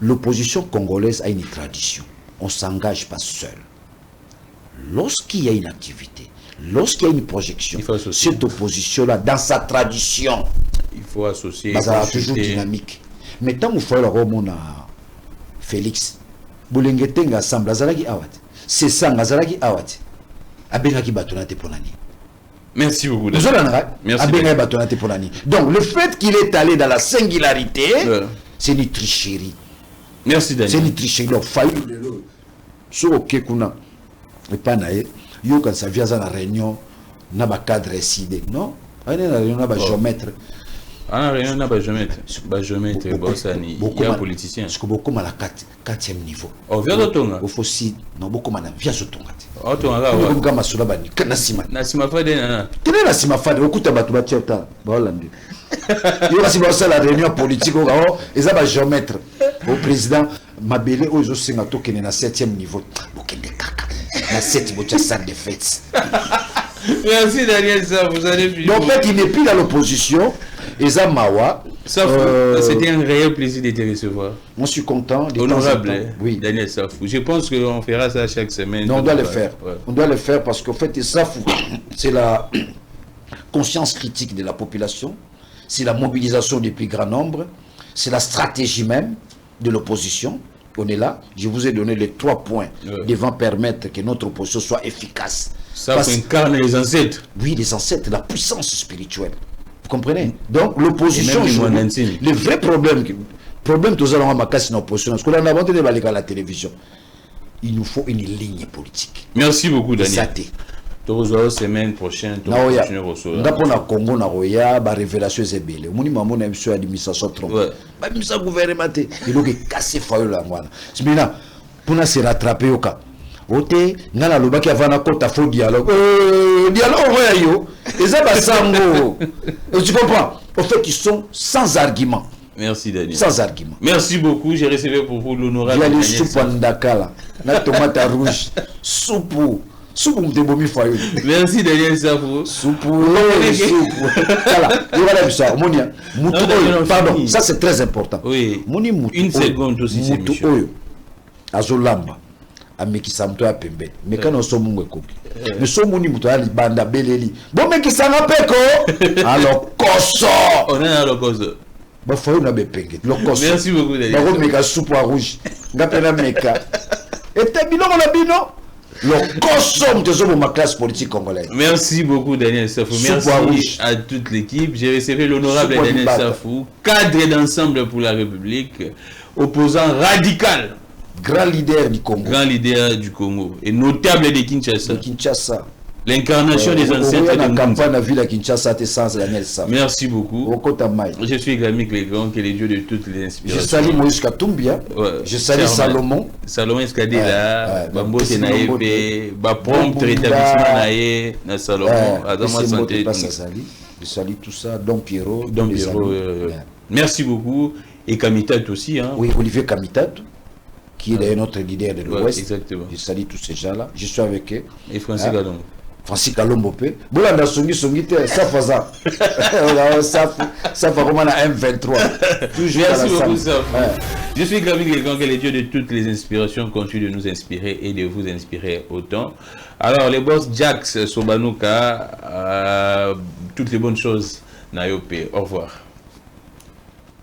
l'opposition congolaise a une tradition. On ne s'engage pas seul. Lorsqu'il y a une activité, lorsqu'il y a une projection, cette opposition-là, dans sa tradition, il faut associer. Ça toujours dynamique. Mais tant qu'il faut le remonter à Félix, Boulengetenga assemble, c'est ça, Nazaraki Awat. Merci beaucoup. Donc le fait qu'il est allé dans la singularité, c'est une tricherie. Merci Daniel. C'est une tricherie. Donc failli sur OK kuna et pas naé yo quand ça vient à la réunion n'a pas cadre décidé non à la réunion n'a pas géomètre à la réunion n'a pas géomètre bossani il y a un politicien parce que beaucoup mal à 4e niveau oh vient d'autonga au fossile non beaucoup mal vient d'autonga autonga comme kama sula bani kana sima fade nana tena na sima fade okuta batu ba cheta ba hollande yo kasi ba la réunion politique au et ça ba géomètre au président Mabele ozo singa tokene na 7e niveau bokende kaka na 7 bocha salle de fête. Merci Daniel, ça vous allez finir. Donc en fait il n'est plus dans l'opposition et ça Mawa c'était un réel plaisir de te recevoir. Moi je suis content. Honorable, oui. Daniel Safou. Je pense qu'on fera ça chaque semaine. Non, on doit le faire. Ouais. On doit le faire parce qu'en fait Safou, c'est la conscience critique de la population, c'est la mobilisation du plus grand nombre, c'est la stratégie même de l'opposition. On est là. Je vous ai donné les 3 points devant permettre que notre opposition soit efficace. Ça incarne les ancêtres. Oui, les ancêtres, la puissance spirituelle. Vous comprenez? Donc l'opposition, le vrai problème tous allons à l'opposition, parce qu'on a inventé à la télévision. Il nous faut une ligne politique. Merci beaucoup, Daniel. La semaine prochaine, tu vas recevoir. Dans Congo, na révélation zébélé. Moni maman na monsieur administration Trump. Ba misa gouvernement il faut casser Fayoulou la ngwana. Simina pour se rattraper au cas. Ote ngana lobaki avana kota faux dialogue. Dialogue ouais yo. Et ça ba sango. Tu comprends? En fait ils sont sans argument. Merci Daniel. Sans argument. Merci beaucoup, j'ai reçu pour vous l'honorable. Il y a les soupes en dakala, la tomate rouge, soupe Soupe m'debomi fayo. Merci Daniel Safou. Soupe. Voilà, il va la ça. Monia. Pardon, ça c'est très important. Oui. Moni mutu. Une seconde aussi c'est mutu oyo. Azolamba. Amekisa mtu ya pembeni. Mekana osomungwe koki. Mais so moni mutu ali banda beleli. Bon mekisa ngapeko. Alors koso. On est dans le koso. Ba fayo na bepenge. Le koso. Merci beaucoup Daniel. Ba meka soupe à rouge. Ngapena meka. Et t'es bilongo la bino. Le consomme de ma classe politique congolaise. Merci beaucoup Daniel Safou. Merci à toute l'équipe. J'ai recevé l'honorable Daniel Safou, cadre d'ensemble pour la République, opposant radical. Grand leader du Congo. Grand leader du Congo. Et notable de Kinshasa. Kinshasa. L'incarnation des anciens de campagne à ville à Kinshasa, Daniel Safou. Merci beaucoup. Je suis Gramik Legrand, que les dieux de toutes les inspirations. Je salue Moïse Katumbia. Je salue Salomon. Salomon Escadela. Bambo Tenaïpe. Baprom, rétablissement Naé. Salomon. Adama Santé. Je salue tout ça. Don Pierrot. Don Pierrot. Merci beaucoup. Et Kamitat aussi. Oui, Olivier Kamitat, qui est d'ailleurs notre leader de l'Ouest. Exactement. Je salue tous ces gens-là. Je suis avec eux. Et Francis Galon. Francis Kalombope. Bolanda songi ça faza. Ça va comme à M23. Merci beaucoup ça. Je suis Gramik Legrand, que les dieux de toutes les inspirations continuent de nous inspirer et de vous inspirer autant. Alors les boss Jax Sobanuka, toutes les bonnes choses Nayope. Au revoir.